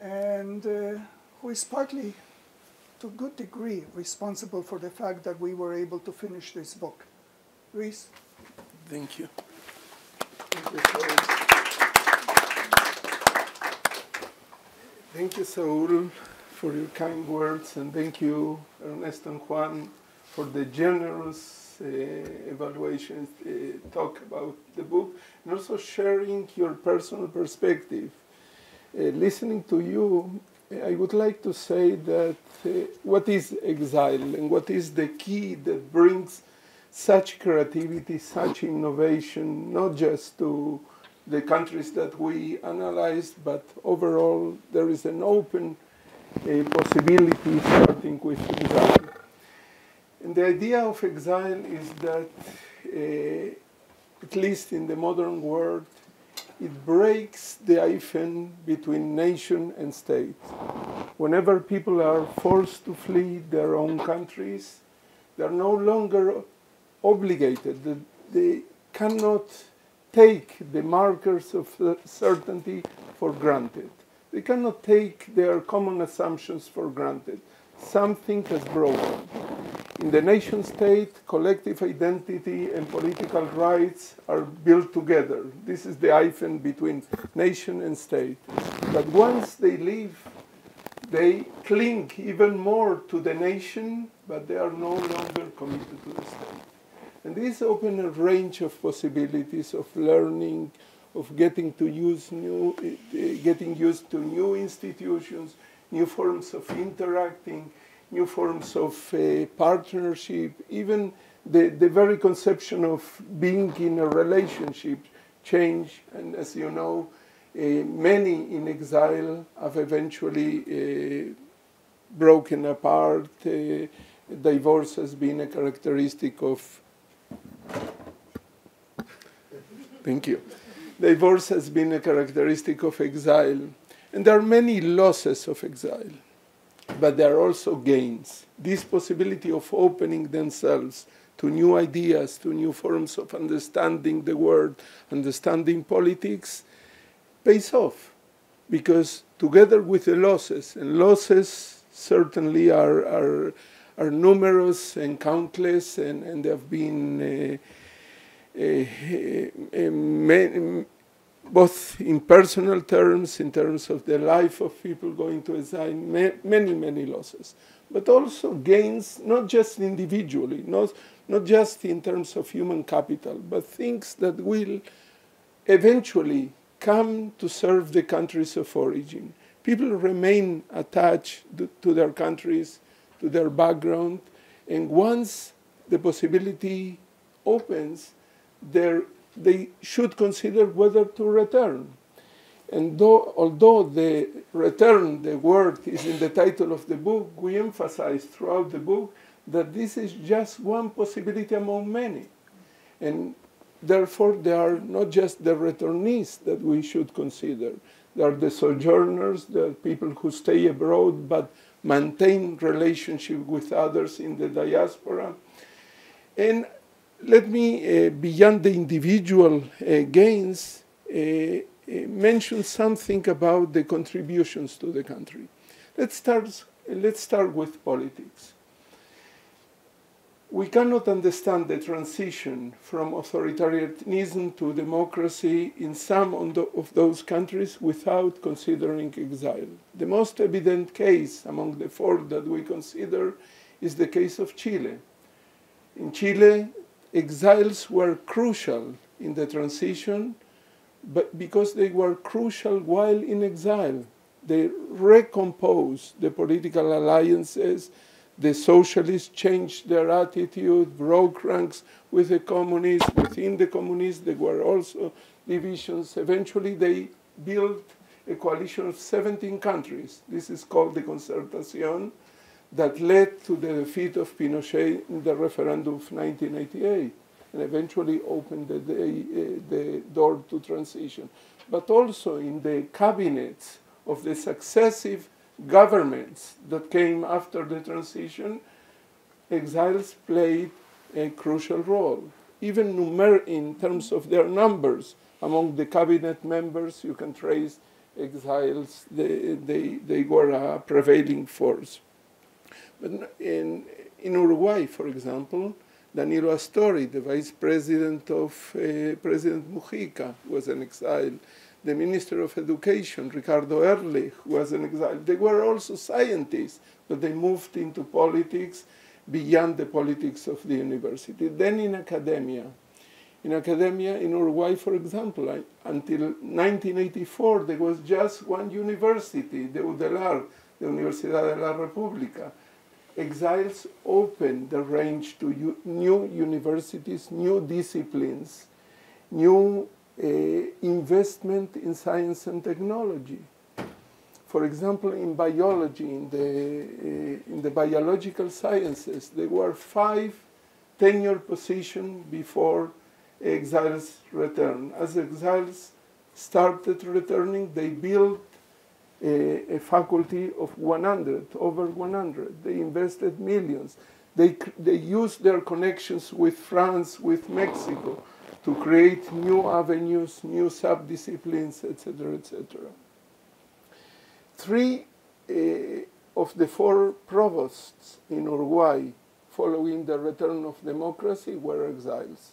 and who is partly, to a good degree, responsible for the fact that we were able to finish this book. Luis? Thank you. Thank you, Saúl, for your kind words, and thank you, Ernesto and Juan, for the generous evaluations, talk about the book, and also sharing your personal perspective. Listening to you, I would like to say that what is exile and what is the key that brings such creativity, such innovation, not just to the countries that we analyzed, but overall there is an open possibility starting with exile. And the idea of exile is that, at least in the modern world, it breaks the hyphen between nation and state. Whenever people are forced to flee their own countries, they are no longer obligated. They cannot take the markers of certainty for granted. They cannot take their common assumptions for granted. Something has broken. In the nation state, collective identity and political rights are built together. This is the hyphen between nation and state. But once they leave, they cling even more to the nation, but they are no longer committed to the state. And this opens a range of possibilities of learning, of getting used to new institutions, new forms of interacting, new forms of partnership, even the very conception of being in a relationship change. And as you know, many in exile have eventually broken apart. Divorce has been a characteristic of Thank you. Divorce has been a characteristic of exile. And there are many losses of exile, but there are also gains. This possibility of opening themselves to new ideas, to new forms of understanding the world, understanding politics, pays off. Because together with the losses, and losses certainly are numerous and countless, and there have been both in personal terms, in terms of the life of people going to exile, many, many losses. But also gains, not just individually, not just in terms of human capital, but things that will eventually come to serve the countries of origin. People remain attached to their countries, to their background, and once the possibility opens, they should consider whether to return. And although the return, the word, is in the title of the book, we emphasize throughout the book that this is just one possibility among many. And therefore, there are not just the returnees that we should consider. There are the sojourners, there are people who stay abroad but maintain relationship with others in the diaspora. And let me, beyond the individual gains, mention something about the contributions to the country. Let's start with politics. We cannot understand the transition from authoritarianism to democracy in some of those countries without considering exile. The most evident case among the four that we consider is the case of Chile. In Chile, exiles were crucial in the transition, but because they were crucial while in exile. They recomposed the political alliances. The socialists changed their attitude, broke ranks with the communists. Within the communists, there were also divisions. Eventually, they built a coalition of 17 countries. This is called the Concertación, that led to the defeat of Pinochet in the referendum of 1988. and eventually opened the door to transition. But also in the cabinets of the successive governments that came after the transition, exiles played a crucial role. Even in terms of their numbers, among the cabinet members, you can trace exiles. They were a prevailing force. But in Uruguay, for example, Danilo Astori, the vice president of President Mujica, was an exile. The Minister of Education, Ricardo Ehrlich, was an exile. They were also scientists, but they moved into politics beyond the politics of the university. Then in academia in Uruguay, for example, until 1984, there was just one university, the UDELAR, the Universidad de la República. Exiles opened the range to new universities, new disciplines, new investment in science and technology. For example, in biology, in the biological sciences, there were 5 tenure positions before exiles returned. As exiles started returning, they built a faculty of 100, over 100. They invested millions. They used their connections with France, with Mexico, to create new avenues, new subdisciplines, etc., etc. 3 of the 4 provosts in Uruguay following the return of democracy were exiles.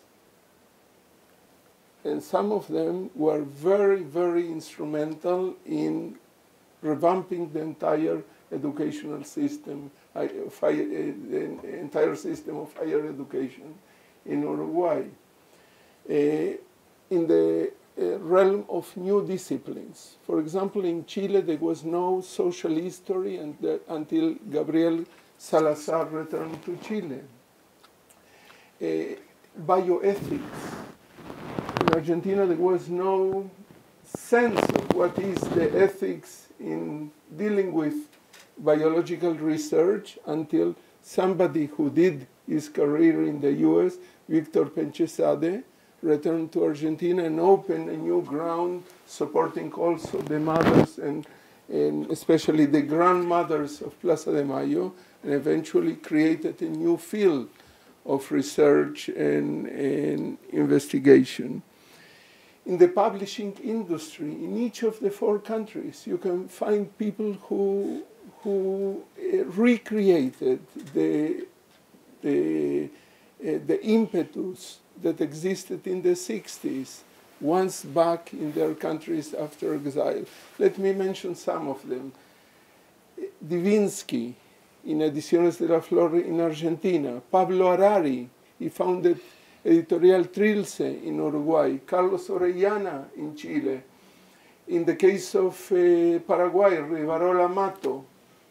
And some of them were very, very instrumental in revamping the entire educational system, the entire system of higher education in Uruguay. In the realm of new disciplines. For example, in Chile, there was no social history until Gabriel Salazar returned to Chile. Bioethics. In Argentina, there was no sense of what is the ethics in dealing with biological research until somebody who did his career in the US, Victor Penchesade, returned to Argentina and opened a new ground, supporting also the mothers and especially the grandmothers of Plaza de Mayo, and eventually created a new field of research and investigation. In the publishing industry, in each of the 4 countries, you can find people who recreated the impetus that existed in the 60s, once back in their countries after exile. Let me mention some of them. Divinsky, in Ediciones de la Flor in Argentina. Pablo Harari, he founded Editorial Trilce in Uruguay. Carlos Orellana in Chile. In the case of Paraguay, Rivarola Mato.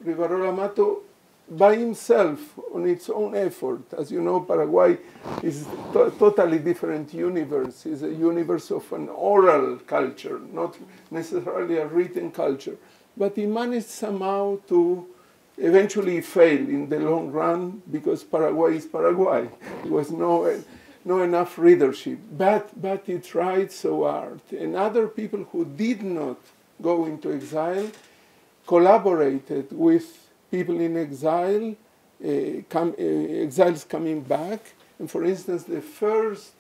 Rivarola Mato, by himself, on its own effort. As you know, Paraguay is a totally different universe. It's a universe of an oral culture, not necessarily a written culture. But he managed somehow to eventually fail in the long run because Paraguay is Paraguay. There was no enough readership. But he tried so hard. And other people who did not go into exile collaborated with people in exile, exiles coming back. And for instance, the first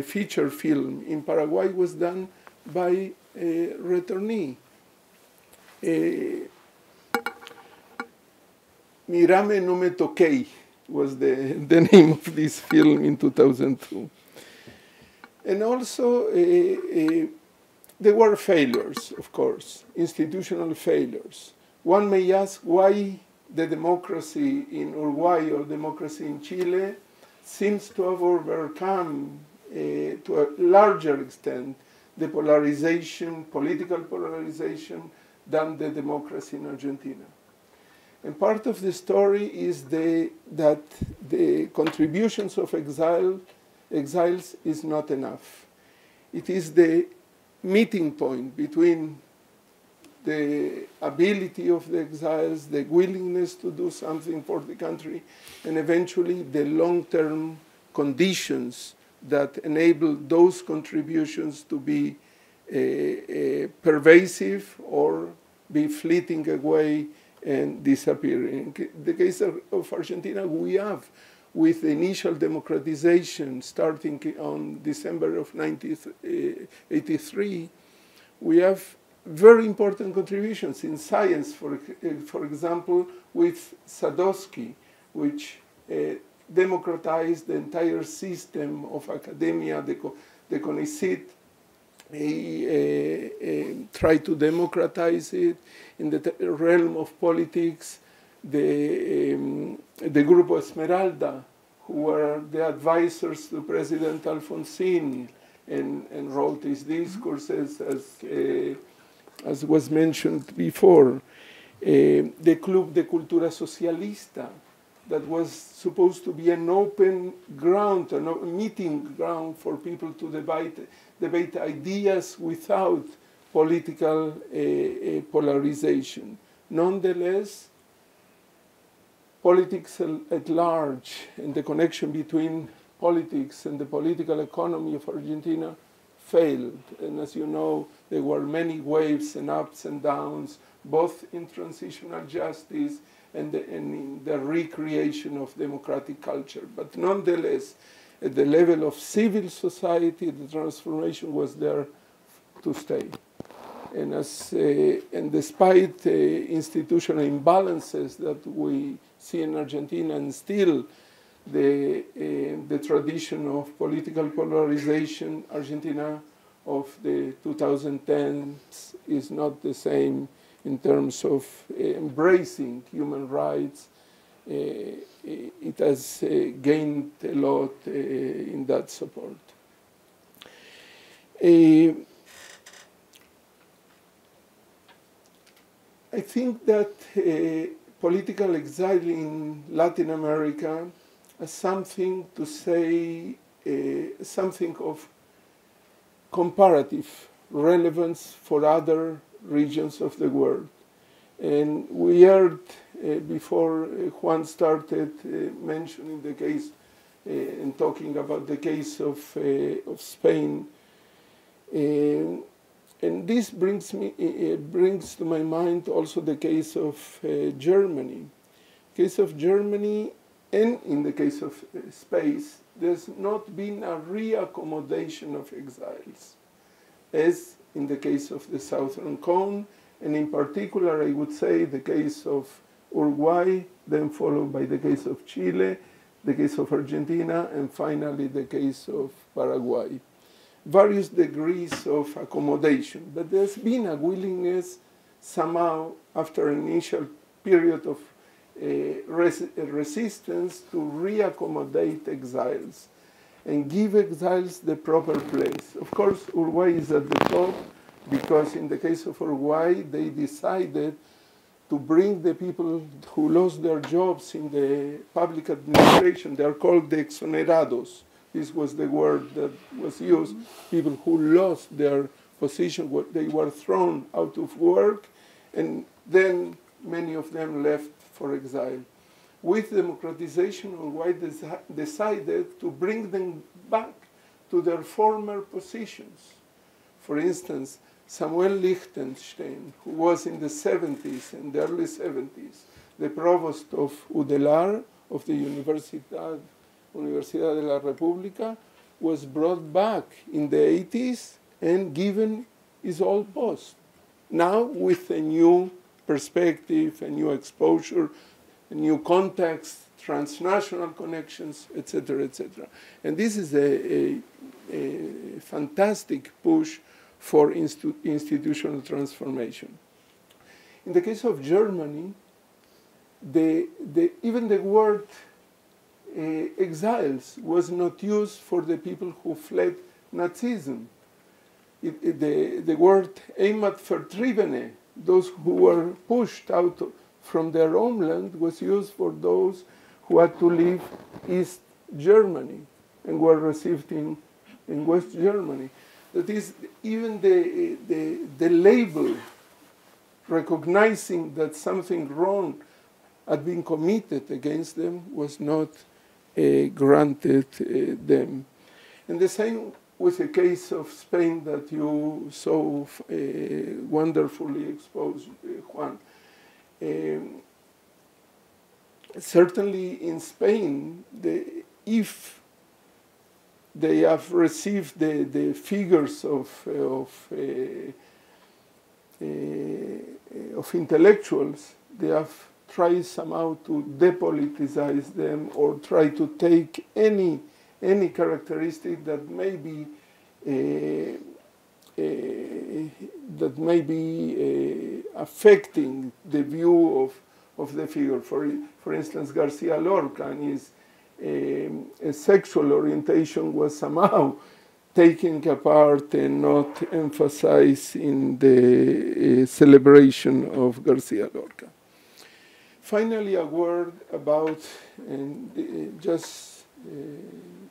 feature film in Paraguay was done by a returnee. Mirame no me toquei was the name of this film in 2002. And also, there were failures, of course, institutional failures. One may ask why the democracy in Uruguay or democracy in Chile seems to have overcome, to a larger extent, the polarization, political polarization, than the democracy in Argentina. And part of the story is that the contributions of exiles is not enough. It is the meeting point between the ability of the exiles, the willingness to do something for the country, and eventually the long-term conditions that enable those contributions to be pervasive or be fleeting away and disappearing. In the case of Argentina, we have, with the initial democratization starting on December of 1983, we have very important contributions in science, for example, with Sosnowski, which democratized the entire system of academia, the CONICET. He tried to democratize it. In the realm of politics, the Grupo Esmeralda, who were the advisors to President Alfonsín and wrote his discourses, as was mentioned before. The Club de Cultura Socialista, that was supposed to be an open ground, a meeting ground for people to debate ideas without political polarization. Nonetheless, politics at large and the connection between politics and the political economy of Argentina failed. And as you know, there were many waves and ups and downs, both in transitional justice and in the recreation of democratic culture. But nonetheless, at the level of civil society, the transformation was there to stay. And, and despite institutional imbalances that we see in Argentina, and still the tradition of political polarization, Argentina of the 2010s is not the same in terms of embracing human rights. It has gained a lot in that support. I think that political exile in Latin America has something to say, something of comparative relevance for other regions of the world. And we heard before Juan started mentioning the case and talking about the case of Spain. And this brings to my mind also the case of Germany. Case of Germany, and in the case of Spain, there's not been a reaccommodation of exiles, as in the case of the Southern Cone, and in particular, I would say the case of Uruguay, then followed by the case of Chile, the case of Argentina, and finally the case of Paraguay. Various degrees of accommodation, but there's been a willingness somehow after an initial period of resistance to reaccommodate exiles and give exiles the proper place. Of course, Uruguay is at the top because in the case of Uruguay, they decided to bring the people who lost their jobs in the public administration. They are called the exonerados. This was the word that was used. People who lost their position, they were thrown out of work, and then many of them left for exile. With democratization, Uruguay decided to bring them back to their former positions. For instance, Samuel Lichtenstein, who was in the 70s, in the early 70s, the provost of UDELAR, of the Universidad de la República, was brought back in the 80s and given his old post. Now with a new perspective, a new exposure, a new context, transnational connections, etc., etc. And this is a fantastic push for institutional transformation. In the case of Germany, even the word exiles was not used for the people who fled Nazism. The word Heimatvertriebene, those who were pushed out from their homeland, was used for those who had to leave East Germany and were received in West Germany. That is, even the label recognizing that something wrong had been committed against them was not granted them. And the same with the case of Spain that you so wonderfully exposed, Juan. Certainly in Spain, if they have received the figures of intellectuals, they have tried somehow to depoliticize them or try to take any characteristic that may be affecting the view of the figure. For instance, Garcia Lorca and his sexual orientation was somehow taken apart and not emphasized in the celebration of Garcia Lorca. Finally, a word about, and just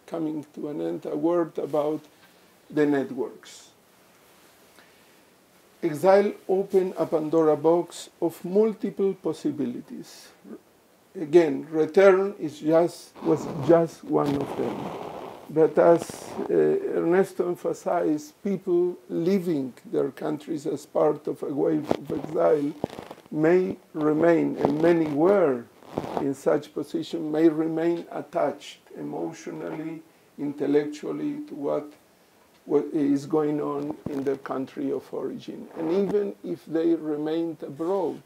coming to an end, a word about the networks. Exile opened a Pandora box of multiple possibilities. Again, return was just one of them. But as Ernesto emphasized, people leaving their countries as part of a wave of exile may remain, and many were in such position, may remain attached emotionally, intellectually to what is going on in their country of origin. And even if they remained abroad,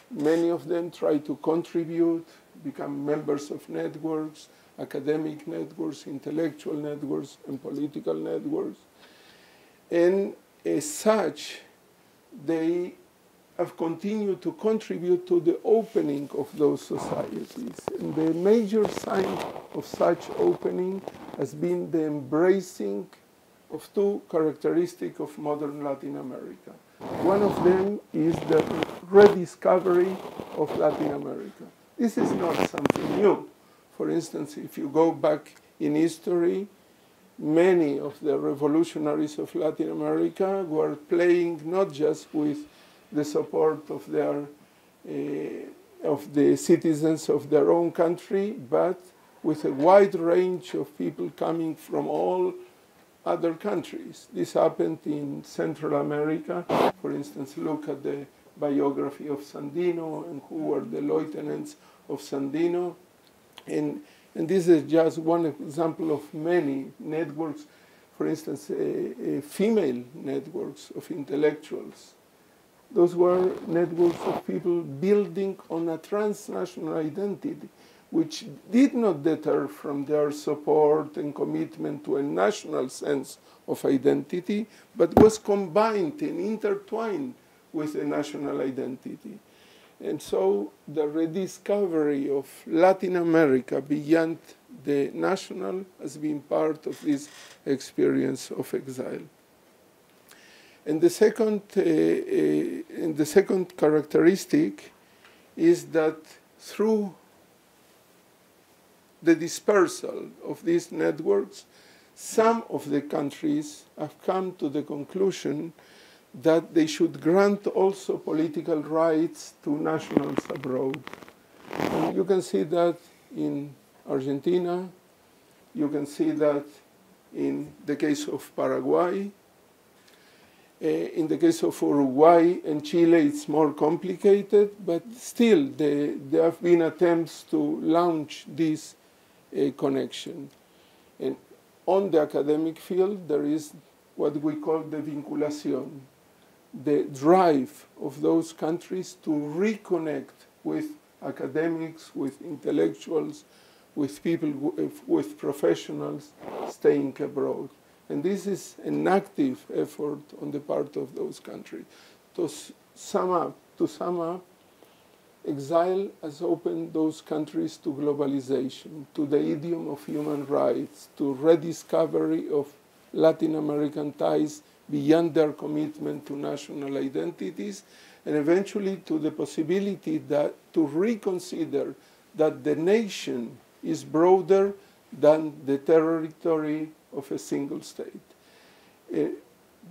many of them try to contribute, become members of networks, academic networks, intellectual networks, and political networks. And as such, they have continued to contribute to the opening of those societies. And the major sign of such opening has been the embracing of two characteristics of modern Latin America. One of them is the rediscovery of Latin America. This is not something new. For instance, if you go back in history, many of the revolutionaries of Latin America were playing not just with the support of the citizens of their own country, but with a wide range of people coming from all other countries. This happened in Central America. For instance, look at the biography of Sandino and who were the lieutenants of Sandino. And this is just one example of many networks. For instance, female networks of intellectuals. Those were networks of people building on a transnational identity, which did not deter from their support and commitment to a national sense of identity, but was combined and intertwined with a national identity. And so the rediscovery of Latin America beyond the national has been part of this experience of exile. And the second characteristic is that through the dispersal of these networks, some of the countries have come to the conclusion that they should grant also political rights to nationals abroad. And you can see that in Argentina, you can see that in the case of Paraguay. In the case of Uruguay and Chile, it's more complicated, but still there have been attempts to launch this connection. And on the academic field, there is what we call the vinculación, the drive of those countries to reconnect with academics, with intellectuals, with people, with professionals staying abroad. And this is an active effort on the part of those countries. To sum up, exile has opened those countries to globalization, to the idiom of human rights, to rediscovery of Latin American ties beyond their commitment to national identities, and eventually to the possibility that to reconsider that the nation is broader than the territory of a single state.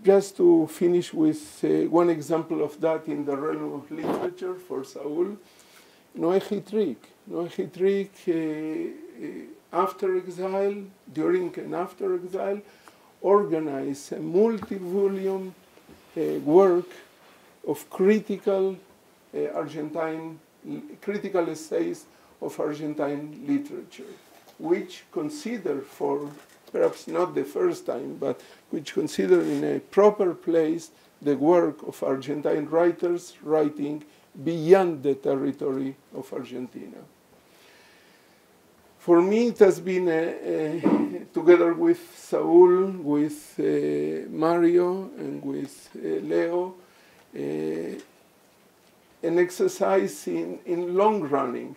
Just to finish with one example of that in the realm of literature for Saúl, Noé Hitrik, after exile, during and after exile, organized a multi-volume work of critical critical essays of Argentine literature, which consider for perhaps not the first time, but which consider in a proper place the work of Argentine writers writing beyond the territory of Argentina. For me, it has been, together with Saúl, with Mario, and with Leo, an exercise in long running.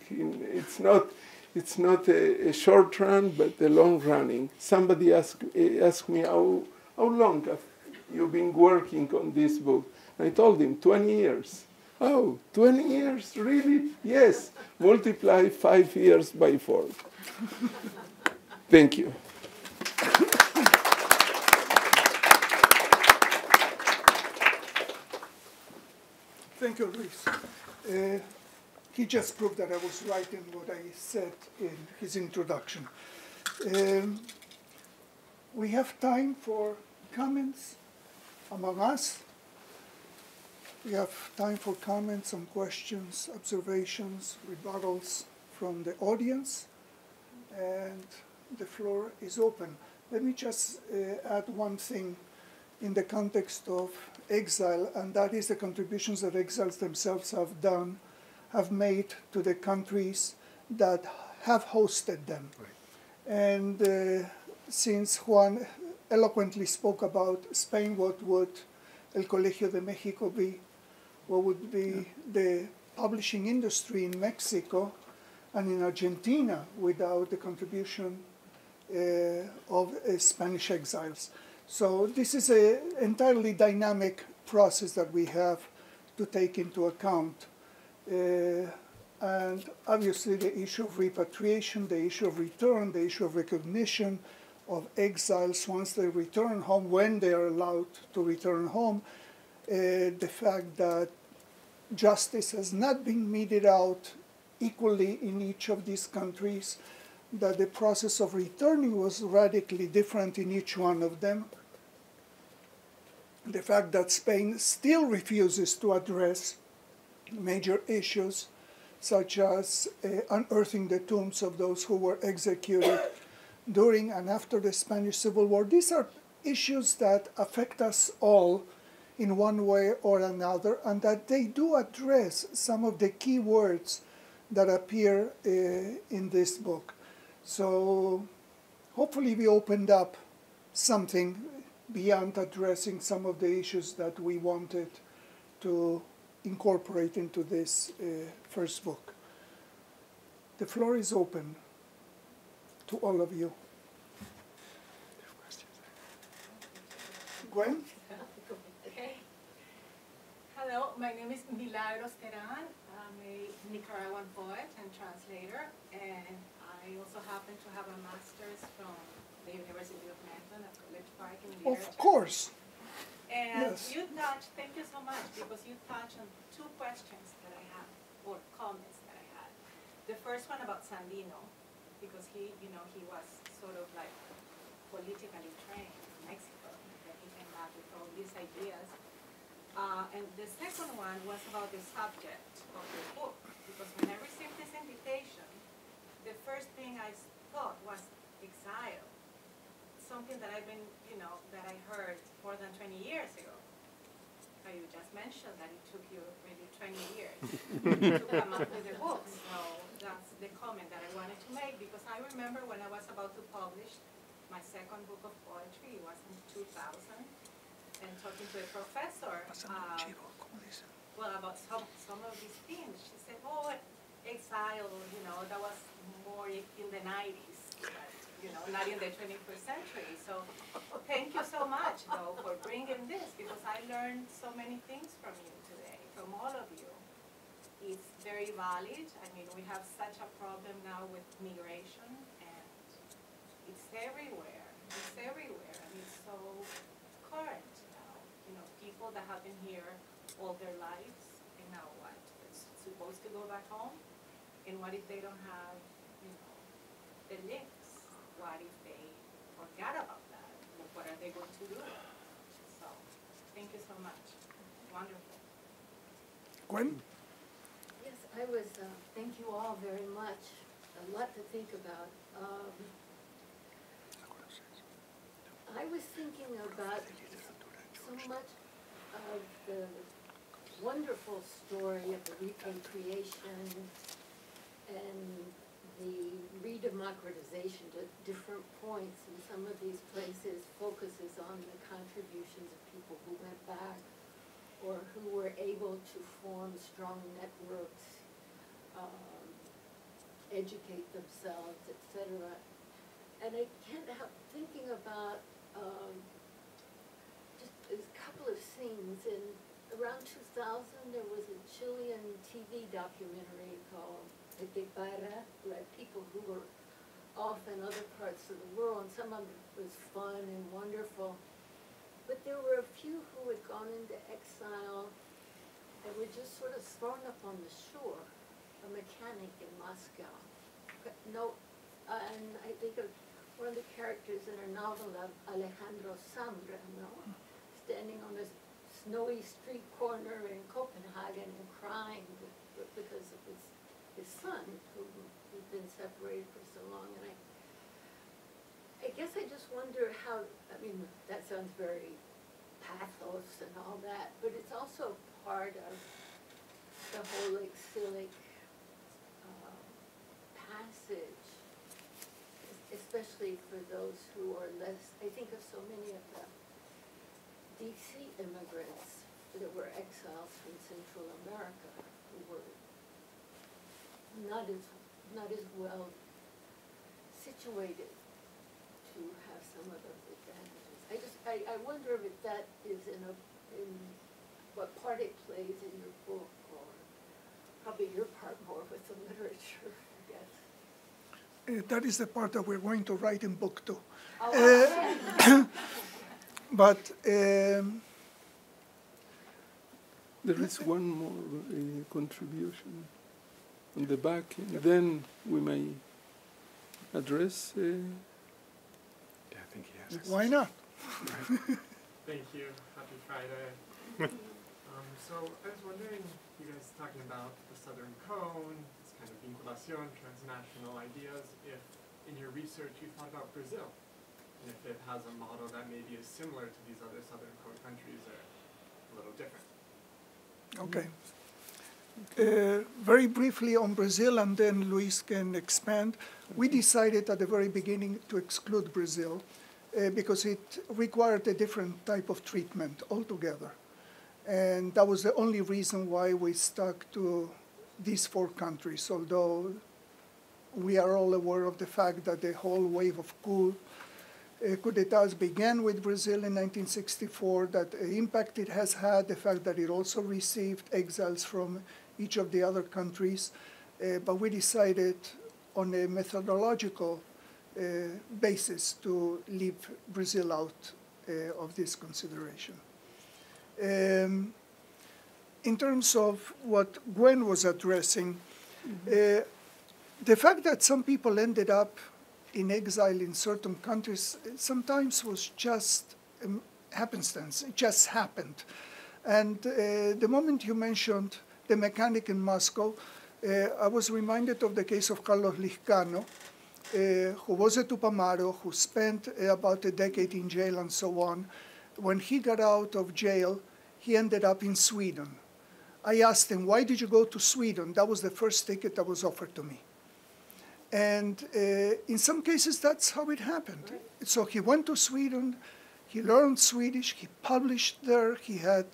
It's not a short run, but a long running. Somebody asked me, how long have you been working on this book? I told him, 20 years. Oh, 20 years, really? Yes. Multiply 5 years by 4. Thank you. Thank you, Luis. He just proved that I was right in what I said in his introduction. We have time for comments among us. We have time for comments, some questions, observations, rebuttals from the audience, and the floor is open. Let me just add one thing in the context of exile, and that is the contributions that exiles themselves have made to the countries that have hosted them. Right. And since Juan eloquently spoke about Spain, what would El Colegio de México be? What would be the publishing industry in Mexico and in Argentina without the contribution of Spanish exiles? So this is an entirely dynamic process that we have to take into account. And obviously the issue of repatriation, the issue of return, the issue of recognition of exiles once they return home, when they are allowed to return home, the fact that justice has not been meted out equally in each of these countries, that the process of returning was radically different in each one of them, the fact that Spain still refuses to address major issues such as unearthing the tombs of those who were executed during and after the Spanish Civil War. These are issues that affect us all in one way or another, and that they do address some of the key words that appear in this book. So hopefully we opened up something beyond addressing some of the issues that we wanted to incorporate into this first book. The floor is open to all of you. Gwen? Okay. Hello, my name is Milagros Terán. I'm a Nicaraguan poet and translator, and I also happen to have a master's from the University of Maryland at College Park in the Of course. And yes. you touched, thank you so much, because you touched on two questions that I have, or comments that I had. The first one about Sandino, because he was sort of like politically trained in Mexico, and then he came back with all these ideas. And the second one was about the subject of the book, because when I received this invitation, the first thing I thought was exile. Something that I've been, that I heard more than 20 years ago. So you just mentioned that it took you maybe 20 years to come up with the book. So that's the comment that I wanted to make, because I remember when I was about to publish my second book of poetry, it was in 2000, and talking to a professor, about some of these themes. She said, oh, exile, that was more in the 90s. But, not in the 21st century. So thank you so much, though, for bringing this, because I learned so many things from you today, from all of you. It's very valid. I mean, we have such a problem now with migration, and it's everywhere. It's everywhere, and it's so current now. people that have been here all their lives, and now what? It's supposed to go back home? And what if they don't have, you know, the links? What if they forgot about that? What are they going to do? So, thank you so much. Wonderful. Gwen? Yes, I was, thank you all very much. A lot to think about. I was thinking about so much of the wonderful story of the repatriation and the redemocratization to different points in some of these places focuses on the contributions of people who went back or who were able to form strong networks, educate themselves, etc. And I can't help thinking about just a couple of scenes. In around 2000, there was a Chilean TV documentary called Diaspora, like people who were off in other parts of the world, and some of it was fun and wonderful. But there were a few who had gone into exile and were just sort of thrown up on the shore. A mechanic in Moscow. No, and I think of one of the characters in a novel of Alejandro Zambra, standing on a snowy street corner in Copenhagen and crying because of his son, who'd been separated for so long. And I guess I just wonder how, I mean, that sounds very pathos and all that, but it's also part of the whole exilic passage, especially for those who are less, I think of so many of the DC immigrants that were exiles from Central America who were not as well situated to have some of those advantages. I wonder if that is in what part it plays in your book, or probably your part more with the literature, I guess. That is the part that we're going to write in book 2. Oh, But there is one more contribution on the back, and then we may address. Yeah, I think he has. why not? Thank you. Happy Friday. So I was wondering, you guys talking about the Southern Cone, this kind of vinculación, transnational ideas, if in your research you thought about Brazil, and if it has a model that maybe is similar to these other Southern Cone countries or a little different. Okay. Very briefly on Brazil, and then Luis can expand. We decided at the very beginning to exclude Brazil because it required a different type of treatment altogether. And that was the only reason why we stuck to these 4 countries, although we are all aware of the fact that the whole wave of coup d'etats began with Brazil in 1964, that the impact it has had, the fact that it also received exiles from each of the other countries, but we decided on a methodological basis to leave Brazil out of this consideration. In terms of what Gwen was addressing, the fact that some people ended up in exile in certain countries sometimes was just happenstance. It just happened. And the moment you mentioned the mechanic in Moscow, I was reminded of the case of Carlos Lizcano, who was a Tupamaro, who spent about a decade in jail and so on. When he got out of jail, he ended up in Sweden. I asked him, why did you go to Sweden? That was the first ticket that was offered to me. And in some cases, that's how it happened. Right. So he went to Sweden, he learned Swedish, he published there, he had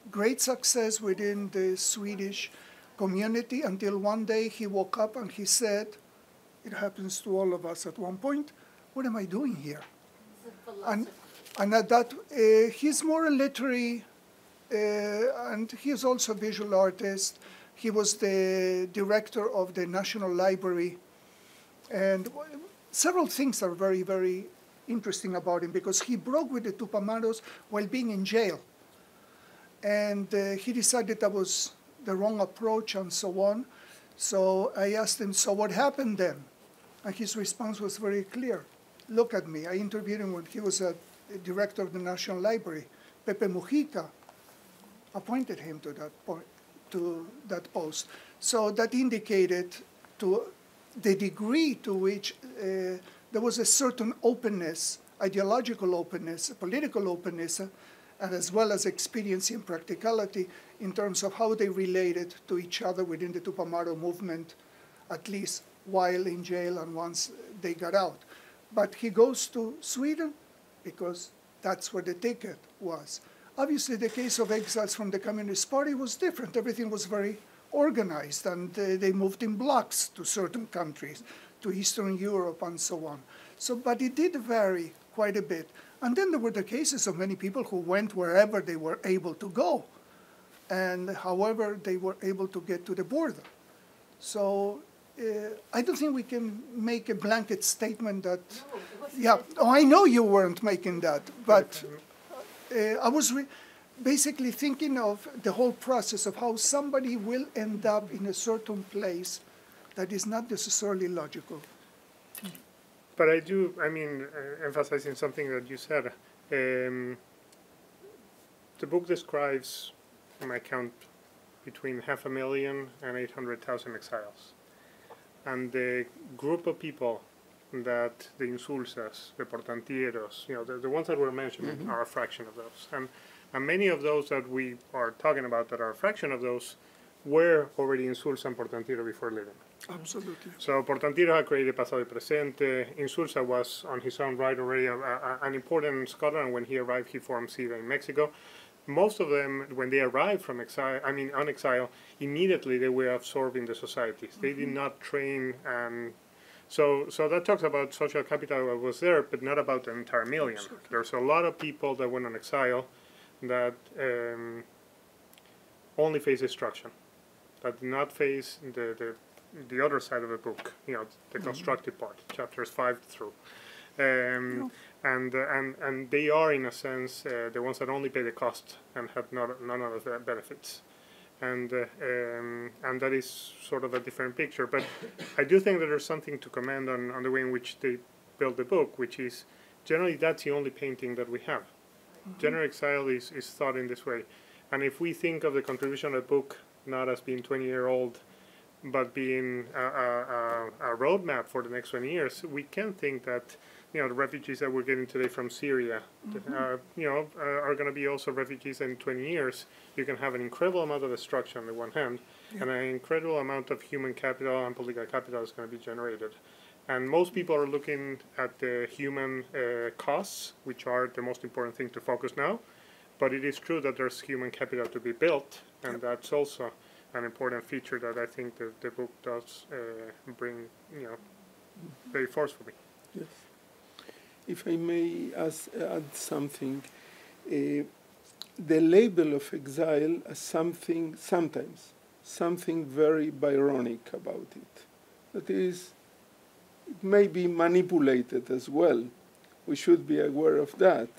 great success within the Swedish community until one day he woke up and he said, it happens to all of us at one point, what am I doing here? And at that, he's more a literary, and he is also a visual artist. He was the director of the National Library. And several things are very, very interesting about him because he broke with the Tupamaros while being in jail. And he decided that was the wrong approach and so on. So I asked him, so what happened then? And his response was very clear. Look at me. I interviewed him when he was a director of the National Library. Pepe Mujica appointed him to that post. So that indicated to the degree to which there was a certain openness, ideological openness, political openness, and as well as experience and practicality in terms of how they related to each other within the Tupamaro movement, at least while in jail and once they got out. But he goes to Sweden because that's where the ticket was. Obviously, the case of exiles from the Communist Party was different. Everything was very organized, and they moved in blocks to certain countries, to Eastern Europe and so on. So, but it did vary quite a bit. And then there were the cases of many people who went wherever they were able to go, and however they were able to get to the border. So I don't think we can make a blanket statement that, I know you weren't making that, but I was basically thinking of the whole process of how somebody will end up in a certain place that is not necessarily logical. But emphasizing something that you said, the book describes, in my count, between 500,000 and 800,000 exiles. And the group of people that the insulsas, the portantieros, the ones that were mentioned are a fraction of those. And many of those that we are talking about that are a fraction of those were already insulsa and portantiero before leaving. Absolutely. So portantiero had created pasado y presente. Insulsa was on his own right already an important scholar, and when he arrived, he formed CIDA in Mexico. Most of them, when they arrived from exile, on exile, immediately they were absorbed in the societies. They did not train, and so that talks about social capital that was there, but not about the entire million. Absolutely. There's a lot of people that went on exile that only face destruction, that did not face the other side of the book, the constructive part, chapters 5 through. And they are, in a sense, the ones that only pay the cost and have none of the benefits. And that is sort of a different picture. But I do think that there's something to commend on the way in which they built the book, which is generally that's the only painting that we have. General exile is thought in this way. And if we think of the contribution of the book not as being 20-year-old, but being a roadmap for the next 20 years, we can think that the refugees that we're getting today from Syria, are going to be also refugees in 20 years. You can have an incredible amount of destruction on the one hand, and an incredible amount of human capital and political capital is going to be generated. And most people are looking at the human costs, which are the most important thing to focus now. But it is true that there's human capital to be built, and that's also an important feature that I think the book does bring, very forcefully. Yes. If I may add something, the label of exile as sometimes something very Byronic about it. That is, it may be manipulated as well. We should be aware of that.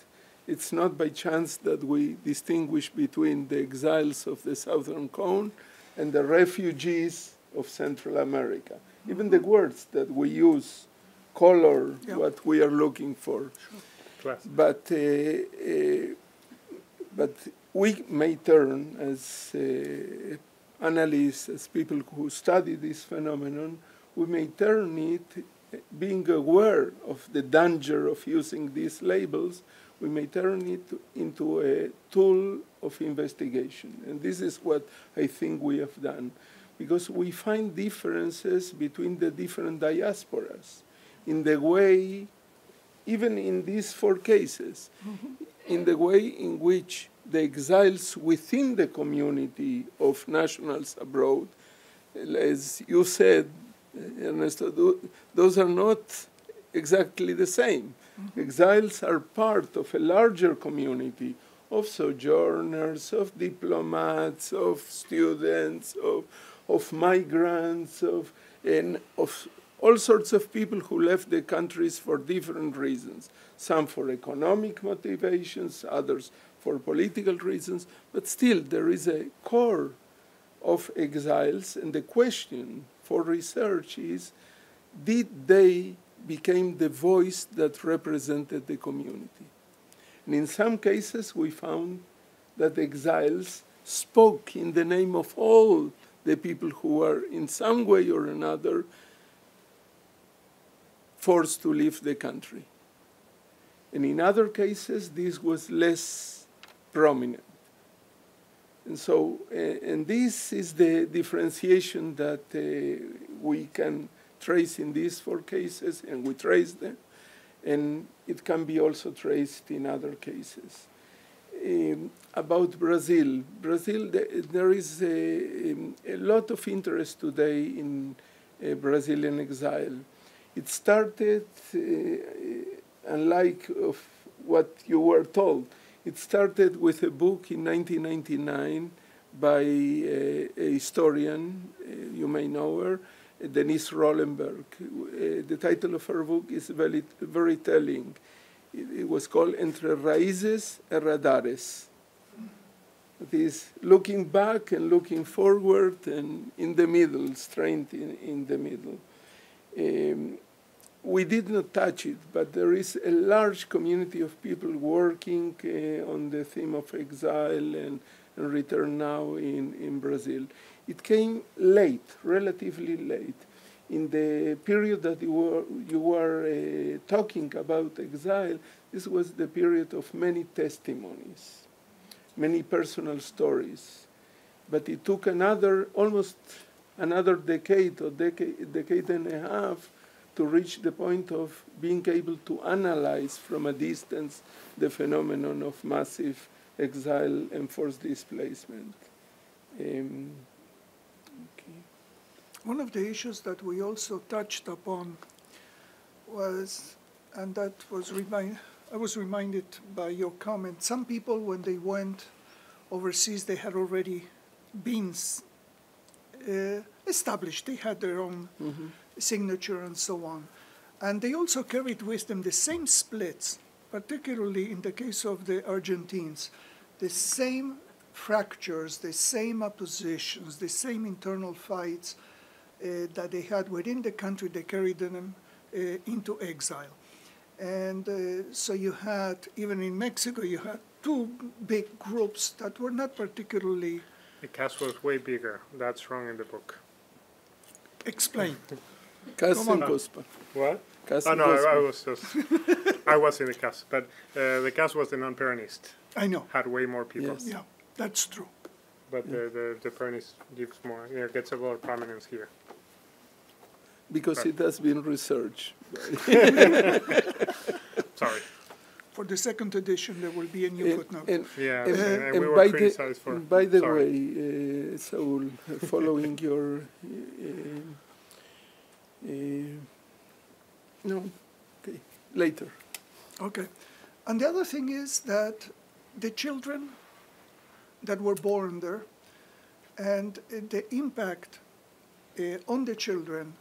It's not by chance that we distinguish between the exiles of the Southern Cone and the refugees of Central America. Even the words that we use color what we are looking for. Sure. But we may turn, as analysts, as people who study this phenomenon, we may turn it, being aware of the danger of using these labels, we may turn it into a tool of investigation. And this is what I think we have done, because we find differences between the different diasporas in the way, even in these 4 cases, in the way in which the exiles within the community of nationals abroad, as you said, Ernesto, those are not exactly the same. Exiles are part of a larger community of sojourners, of diplomats, of students, of migrants, of all sorts of people who left the countries for different reasons. Some for economic motivations, others for political reasons, but still there is a core of exiles, and the question for research is, did they become the voice that represented the community? And in some cases, we found that exiles spoke in the name of all the people who were in some way or another forced to leave the country. And in other cases, this was less prominent. And so, and this is the differentiation that we can trace in these 4 cases, and we trace them, and it can be also traced in other cases. About Brazil, there is a lot of interest today in Brazilian exile. It started, unlike of what you were told, it started with a book in 1999 by a historian, you may know her, Denise Rollenberg. The title of her book is very, very telling. It was called Entre Raíces y Radares. It is looking back and looking forward and in the middle, straight in the middle. We did not touch it, but there is a large community of people working on the theme of exile and return now in Brazil. It came late, relatively late. In the period that you were talking about exile, this was the period of many testimonies, many personal stories. But it took almost another decade or decade and a half to reach the point of being able to analyze from a distance the phenomenon of massive exile and forced displacement. One of the issues that we also touched upon was, and that was I was reminded by your comment, some people when they went overseas, they had already been established. They had their own signature and so on. And they also carried with them the same splits, particularly in the case of the Argentines, the same fractures, the same oppositions, the same internal fights that they had within the country. They carried them into exile. And so you had, even in Mexico, you had 2 big groups that were not particularly... The cast was way bigger. That's wrong in the book. Explain. Cast and Cospa. What? Cast oh, and no, Cospa. I was just... I was in the cast, but the cast was the non-Peronist. I know. Had way more people. Yes. Yeah, that's true. But the Peronist gives more, gets a lot of prominence here. Because it has been researched. Sorry. For the 2nd edition, there will be a new footnote. And we were criticized for... By the way, Saúl, following your... no, okay, later. Okay. And the other thing is that the children that were born there and the impact on the children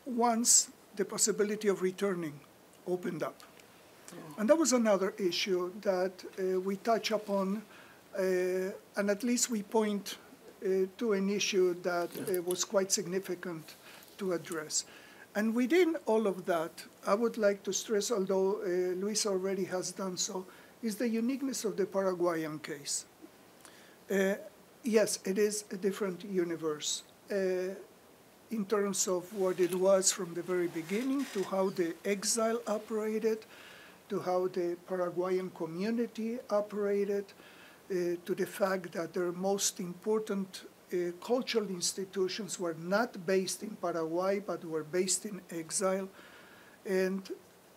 once the possibility of returning opened up. And that was another issue that we touch upon, and at least we point to an issue that was quite significant to address. And within all of that, I would like to stress, although Luis already has done so, is the uniqueness of the Paraguayan case. Yes, it is a different universe in terms of what it was from the very beginning, to how the exile operated, to how the Paraguayan community operated, to the fact that their most important cultural institutions were not based in Paraguay, but were based in exile. And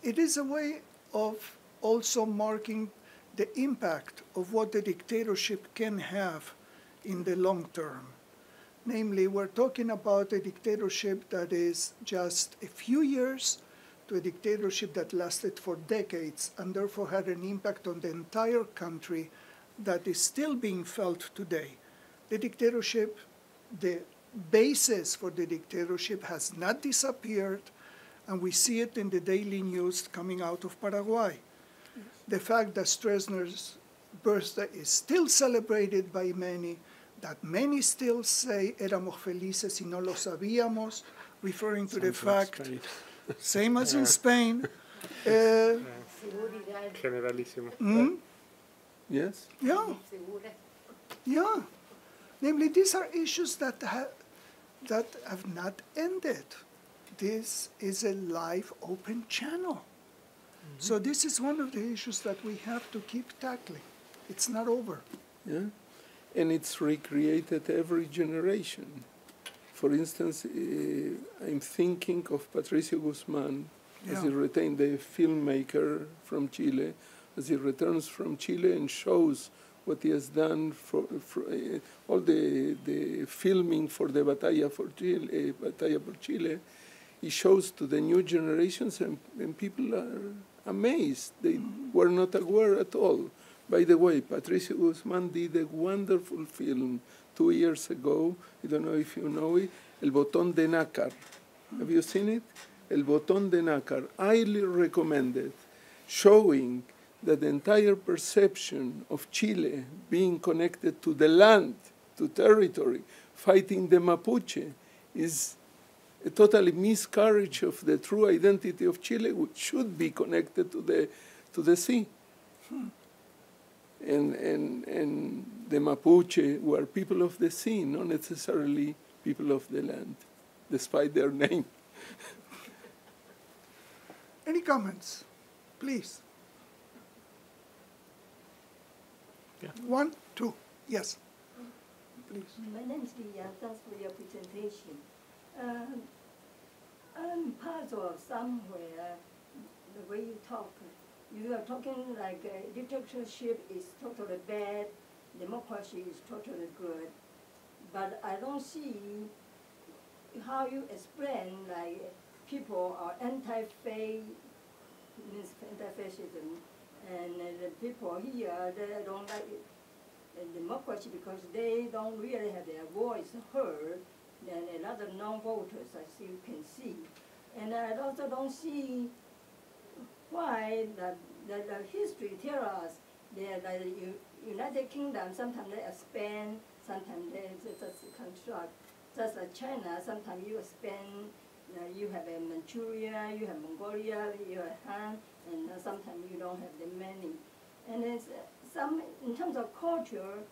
it is a way of also marking the impact of what the dictatorship can have in the long term. Namely, we're talking about a dictatorship that is just a few years to a dictatorship that lasted for decades and therefore had an impact on the entire country that is still being felt today. The dictatorship, the basis for the dictatorship has not disappeared, and we see it in the daily news coming out of Paraguay. the fact that Stroessner's birthday is still celebrated by many, that many still say éramos felices y no lo sabíamos, referring to the fact, same as in Spain. Generalísimo. Yes? Yeah. Yeah. Namely, these are issues that have not ended. This is a live, open channel. So this is one of the issues that we have to keep tackling. It's not over. Yeah, and it's recreated every generation. For instance, I'm thinking of Patricio Guzman, as he retained the filmmaker from Chile, as he returns from Chile and shows what he has done for all the filming for the Batalla for Chile. He shows to the new generations, and people are amazed. They were not aware at all. By the way, Patricio Guzman did a wonderful film 2 years ago. I don't know if you know it, El Botón de Nácar. Have you seen it? El Botón de Nácar, highly recommended, showing that the entire perception of Chile being connected to the land, to territory, fighting the Mapuche, is a totally miscarriage of the true identity of Chile, which should be connected to the sea. And the Mapuche were people of the sea, not necessarily people of the land, despite their name. Any comments? Please. Yeah. 1, 2, yes. Please. My name is Lia. Thanks for your presentation. I'm puzzled somewhere the way you talk. You are talking like dictatorship is totally bad, democracy is totally good, but I don't see how you explain like people are anti-faith, means anti-fascism, and the people here they don't like democracy because they don't really have their voice heard than a lot of non-voters, as you can see. And I also don't see why the history tells us that the United Kingdom, sometimes they expand, sometimes they just construct. Just like China, sometimes you expand, you have a Manchuria, you have Mongolia, you have Han, and sometimes you don't have the many. And it's some, in terms of culture,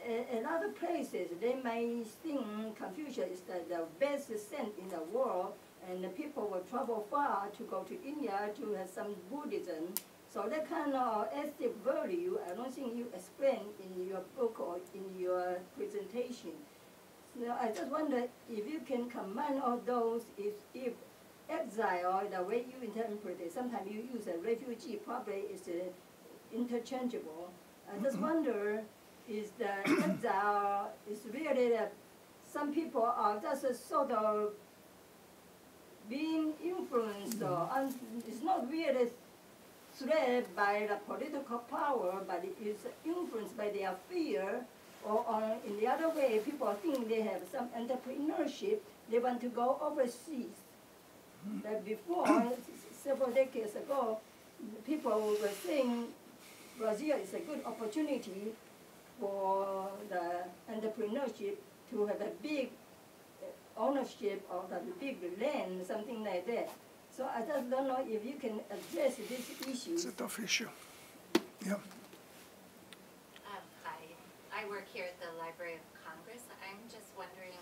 a lot of places, they may think Confucius is the best saint in the world, and the people will travel far to go to India to have some Buddhism. So that kind of aesthetic value, I don't think you explain in your book or in your presentation. So I just wonder if you can combine all those, if exile, the way you interpret it, sometimes you use a refugee, probably is interchangeable. I just wonder, is the exile is really that some people are just sort of being influenced, and it's not really threat by the political power, but it is influenced by their fear, or in the other way, people think they have some entrepreneurship, they want to go overseas. Like before, several decades ago, people were saying Brazil is a good opportunity for the entrepreneurship to have a big ownership of the big land, something like that. So I just don't know if you can address this issue. It's a tough issue. Yeah. Hi, I work here at the Library of Congress. I'm just wondering,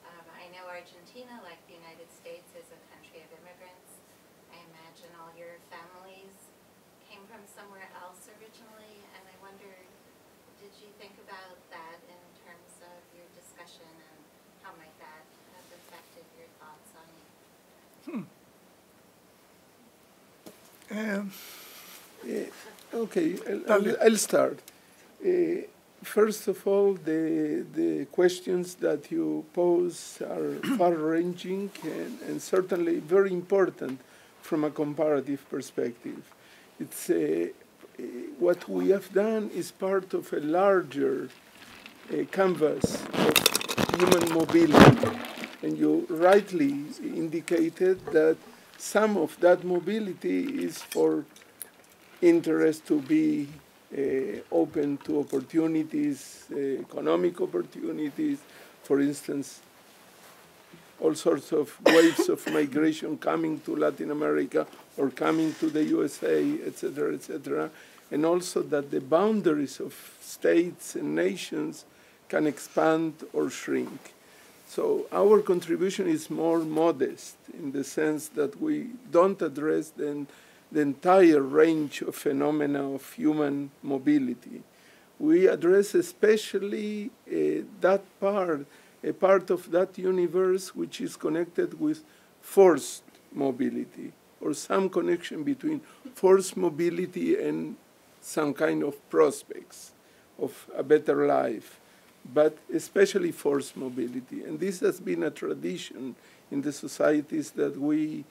I know Argentina, like the United States, is a country of immigrants. I imagine all your families came from somewhere else originally, and I wonder, did you think about that in terms of your discussion, and how might that have affected your thoughts on it? Okay, I'll start. First of all, the questions that you pose are far-ranging and certainly very important from a comparative perspective. It's what we have done is part of a larger canvas of human mobility, and you rightly indicated that some of that mobility is for interest to be open to opportunities, economic opportunities, for instance, all sorts of waves of migration coming to Latin America or coming to the USA, etc., and also that the boundaries of states and nations can expand or shrink. So our contribution is more modest in the sense that we don't address the entire range of phenomena of human mobility. We address especially that part, a part of that universe which is connected with forced mobility, or some connection between forced mobility and some kind of prospects of a better life, but especially forced mobility. And this has been a tradition in the societies that we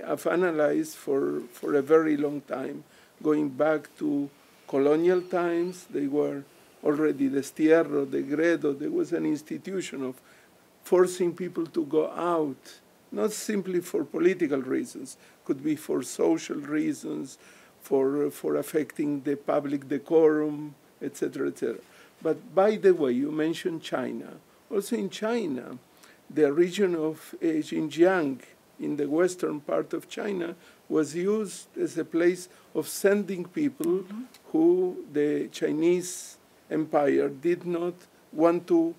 have analyzed for a very long time, going back to colonial times. They were already destierro, degredo. There was an institution of forcing people to go out, not simply for political reasons, could be for social reasons, for affecting the public decorum, etc., etc. But by the way, you mentioned China. Also in China, the region of Xinjiang in the western part of China was used as a place of sending people who the Chinese empire did not want to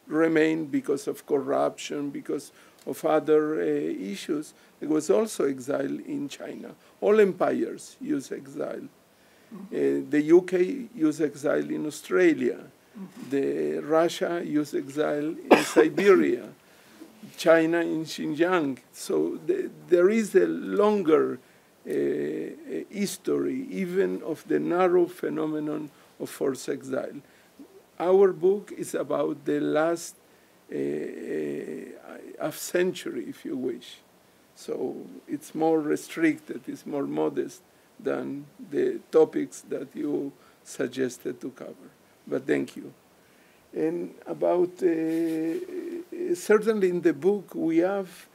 remain because of corruption, because of other issues. There was also exile in China. All empires use exile. The UK used exile in Australia. Russia used exile in Siberia. China in Xinjiang. So there is a longer history, even of the narrow phenomenon of forced exile. Our book is about the last half century, if you wish. So it's more restricted, it's more modest than the topics that you suggested to cover. But thank you. And about, certainly in the book, we have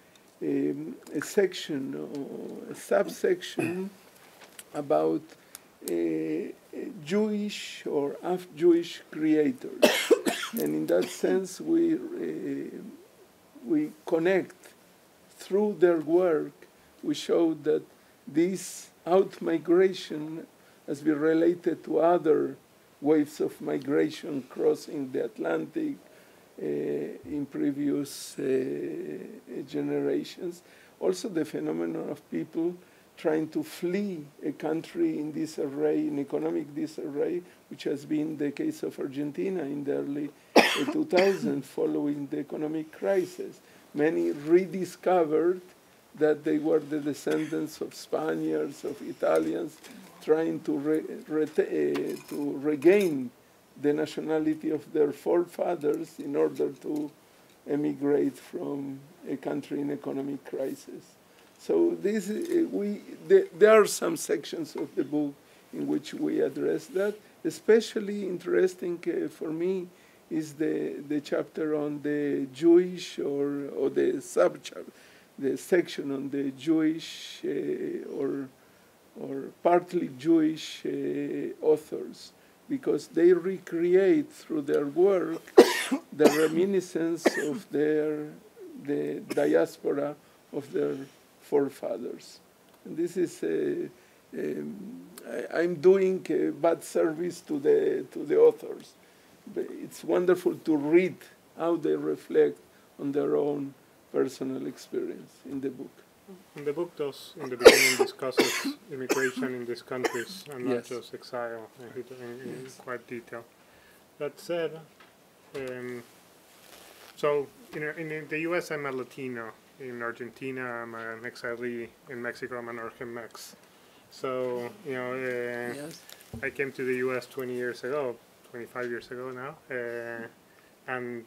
a section, or a subsection about Jewish or half-Jewish creators. And in that sense, we connect through their work. We show that this out-migration has been related to other waves of migration crossing the Atlantic in previous generations. Also the phenomenon of people trying to flee a country in disarray, in economic disarray, which has been the case of Argentina in the early 2000s following the economic crisis. Many rediscovered that they were the descendants of Spaniards, of Italians, trying to regain the nationality of their forefathers in order to emigrate from a country in economic crisis. So there are some sections of the book in which we address that. Especially interesting for me is the chapter on the Jewish or the subchapter, the section on the Jewish or partly Jewish authors, because they recreate through their work the reminiscence of the diaspora of their forefathers. And this is I'm doing a bad service to the authors. But it's wonderful to read how they reflect on their own personal experience in the book. And the book does, in the beginning, discusses immigration in these countries and not just exile in quite detail. That said, so in the US I'm a Latino. In Argentina I'm an exilee. In Mexico I'm an Argentine. So, I came to the US 20 years ago, 25 years ago now, and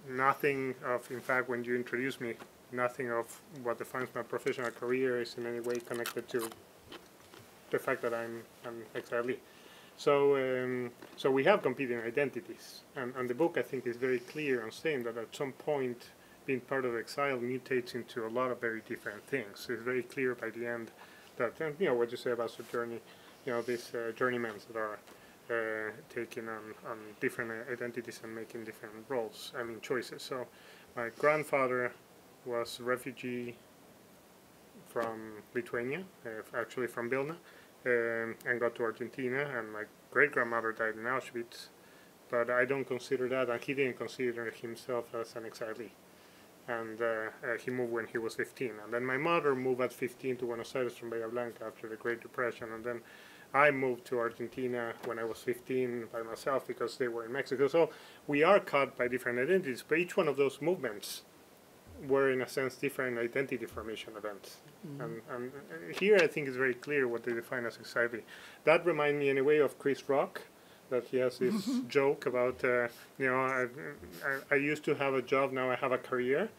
nothing of, in fact, when you introduced me, nothing of what defines my professional career is in any way connected to the fact that I'm exilee. So we have competing identities, and the book I think is very clear on saying that at some point being part of exile mutates into a lot of very different things. It's very clear by the end that, and what you say about Sojourner, these journeymans that are taking on different identities and making different roles, choices. So my grandfather was a refugee from Lithuania, actually from Vilna, and got to Argentina, and my great-grandmother died in Auschwitz, but I don't consider that, and he didn't consider himself as an exilee. And he moved when he was 15. And then my mother moved at 15 to Buenos Aires from Bahia Blanca after the Great Depression, and then I moved to Argentina when I was 15 by myself because they were in Mexico. So we are caught by different identities, but each one of those movements were, in a sense, different identity formation events. And here I think it's very clear what they define as exilee. That reminds me, in a way, of Chris Rock, that he has this joke about, I used to have a job, now I have a career.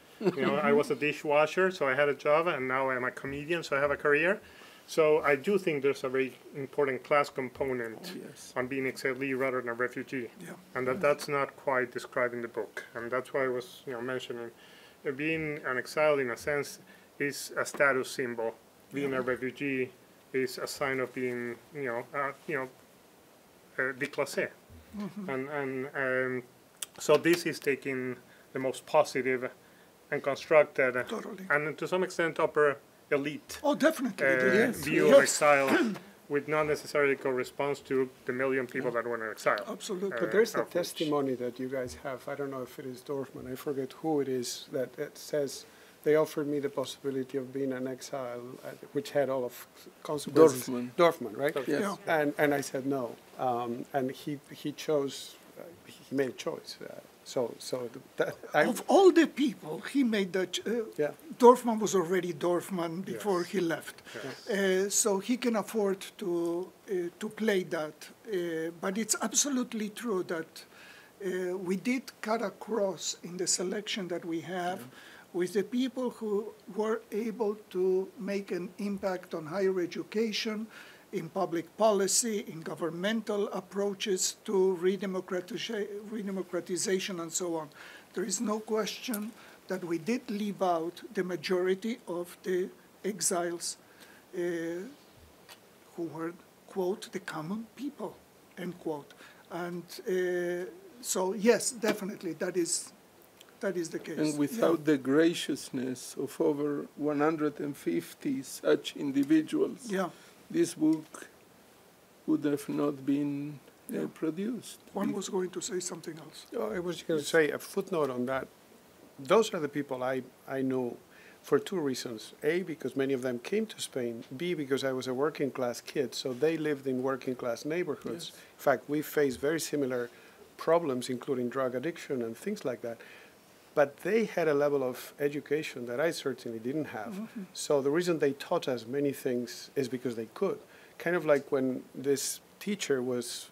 I was a dishwasher, so I had a job, and now I'm a comedian, so I have a career. So I do think there's a very important class component on being exilee rather than a refugee, and that's not quite described in the book. And that's why I was mentioning being an exile, in a sense, is a status symbol. Being a refugee is a sign of being déclassé. And so this is taking the most positive and constructed, and to some extent upper elite view of exile, which not necessarily corresponds to the million people that were in exile. Absolutely. But there's a testimony that you guys have, I don't know if it is Dorfman, I forget who it is, that it says, they offered me the possibility of being an exile, which had all of consequences. Dorfman, right? Yes. Yeah. And I said no. And he chose, he made a choice. Of all the people, he made that. Dorfman was already Dorfman before he left, so he can afford to play that. But it's absolutely true that we did cut across in the selection that we have with the people who were able to make an impact on higher education, in public policy, in governmental approaches to redemocratization and so on. There is no question that we did leave out the majority of the exiles who were, quote, the common people, end quote. And so, yes, definitely, that is the case. And without the graciousness of over 150 such individuals, this book would have not been produced. One was going to say something else. Oh, I was going to say a footnote on that. Those are the people I know for two reasons. A, because many of them came to Spain. B, because I was a working class kid, so they lived in working class neighborhoods. In fact, we faced very similar problems, including drug addiction and things like that. But they had a level of education that I certainly didn't have. So the reason they taught us many things is because they could. Kind of like when this teacher was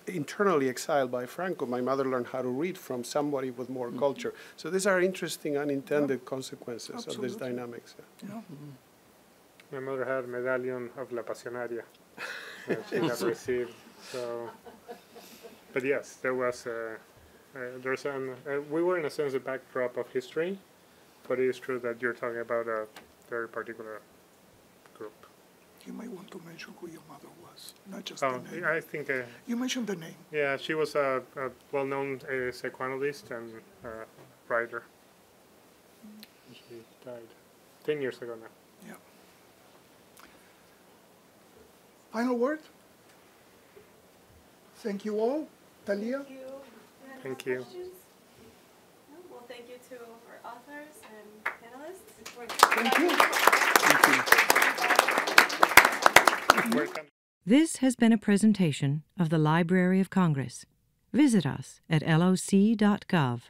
internally exiled by Franco, my mother learned how to read from somebody with more culture. So these are interesting unintended consequences of these dynamics. My mother had a medallion of La Pasionaria that she never received. So, but yes, there was we were in a sense a backdrop of history, but it is true that you're talking about a very particular group. You might want to mention who your mother was, not just the name. I think... you mentioned the name. Yeah, she was a well-known psychoanalyst and writer. She died 10 years ago now. Yeah. Final word? Thank you all. Talia? Thank you. Thank you. Questions? No? Well, thank you to our authors and panelists. Thank you. This has been a presentation of the Library of Congress. Visit us at loc.gov.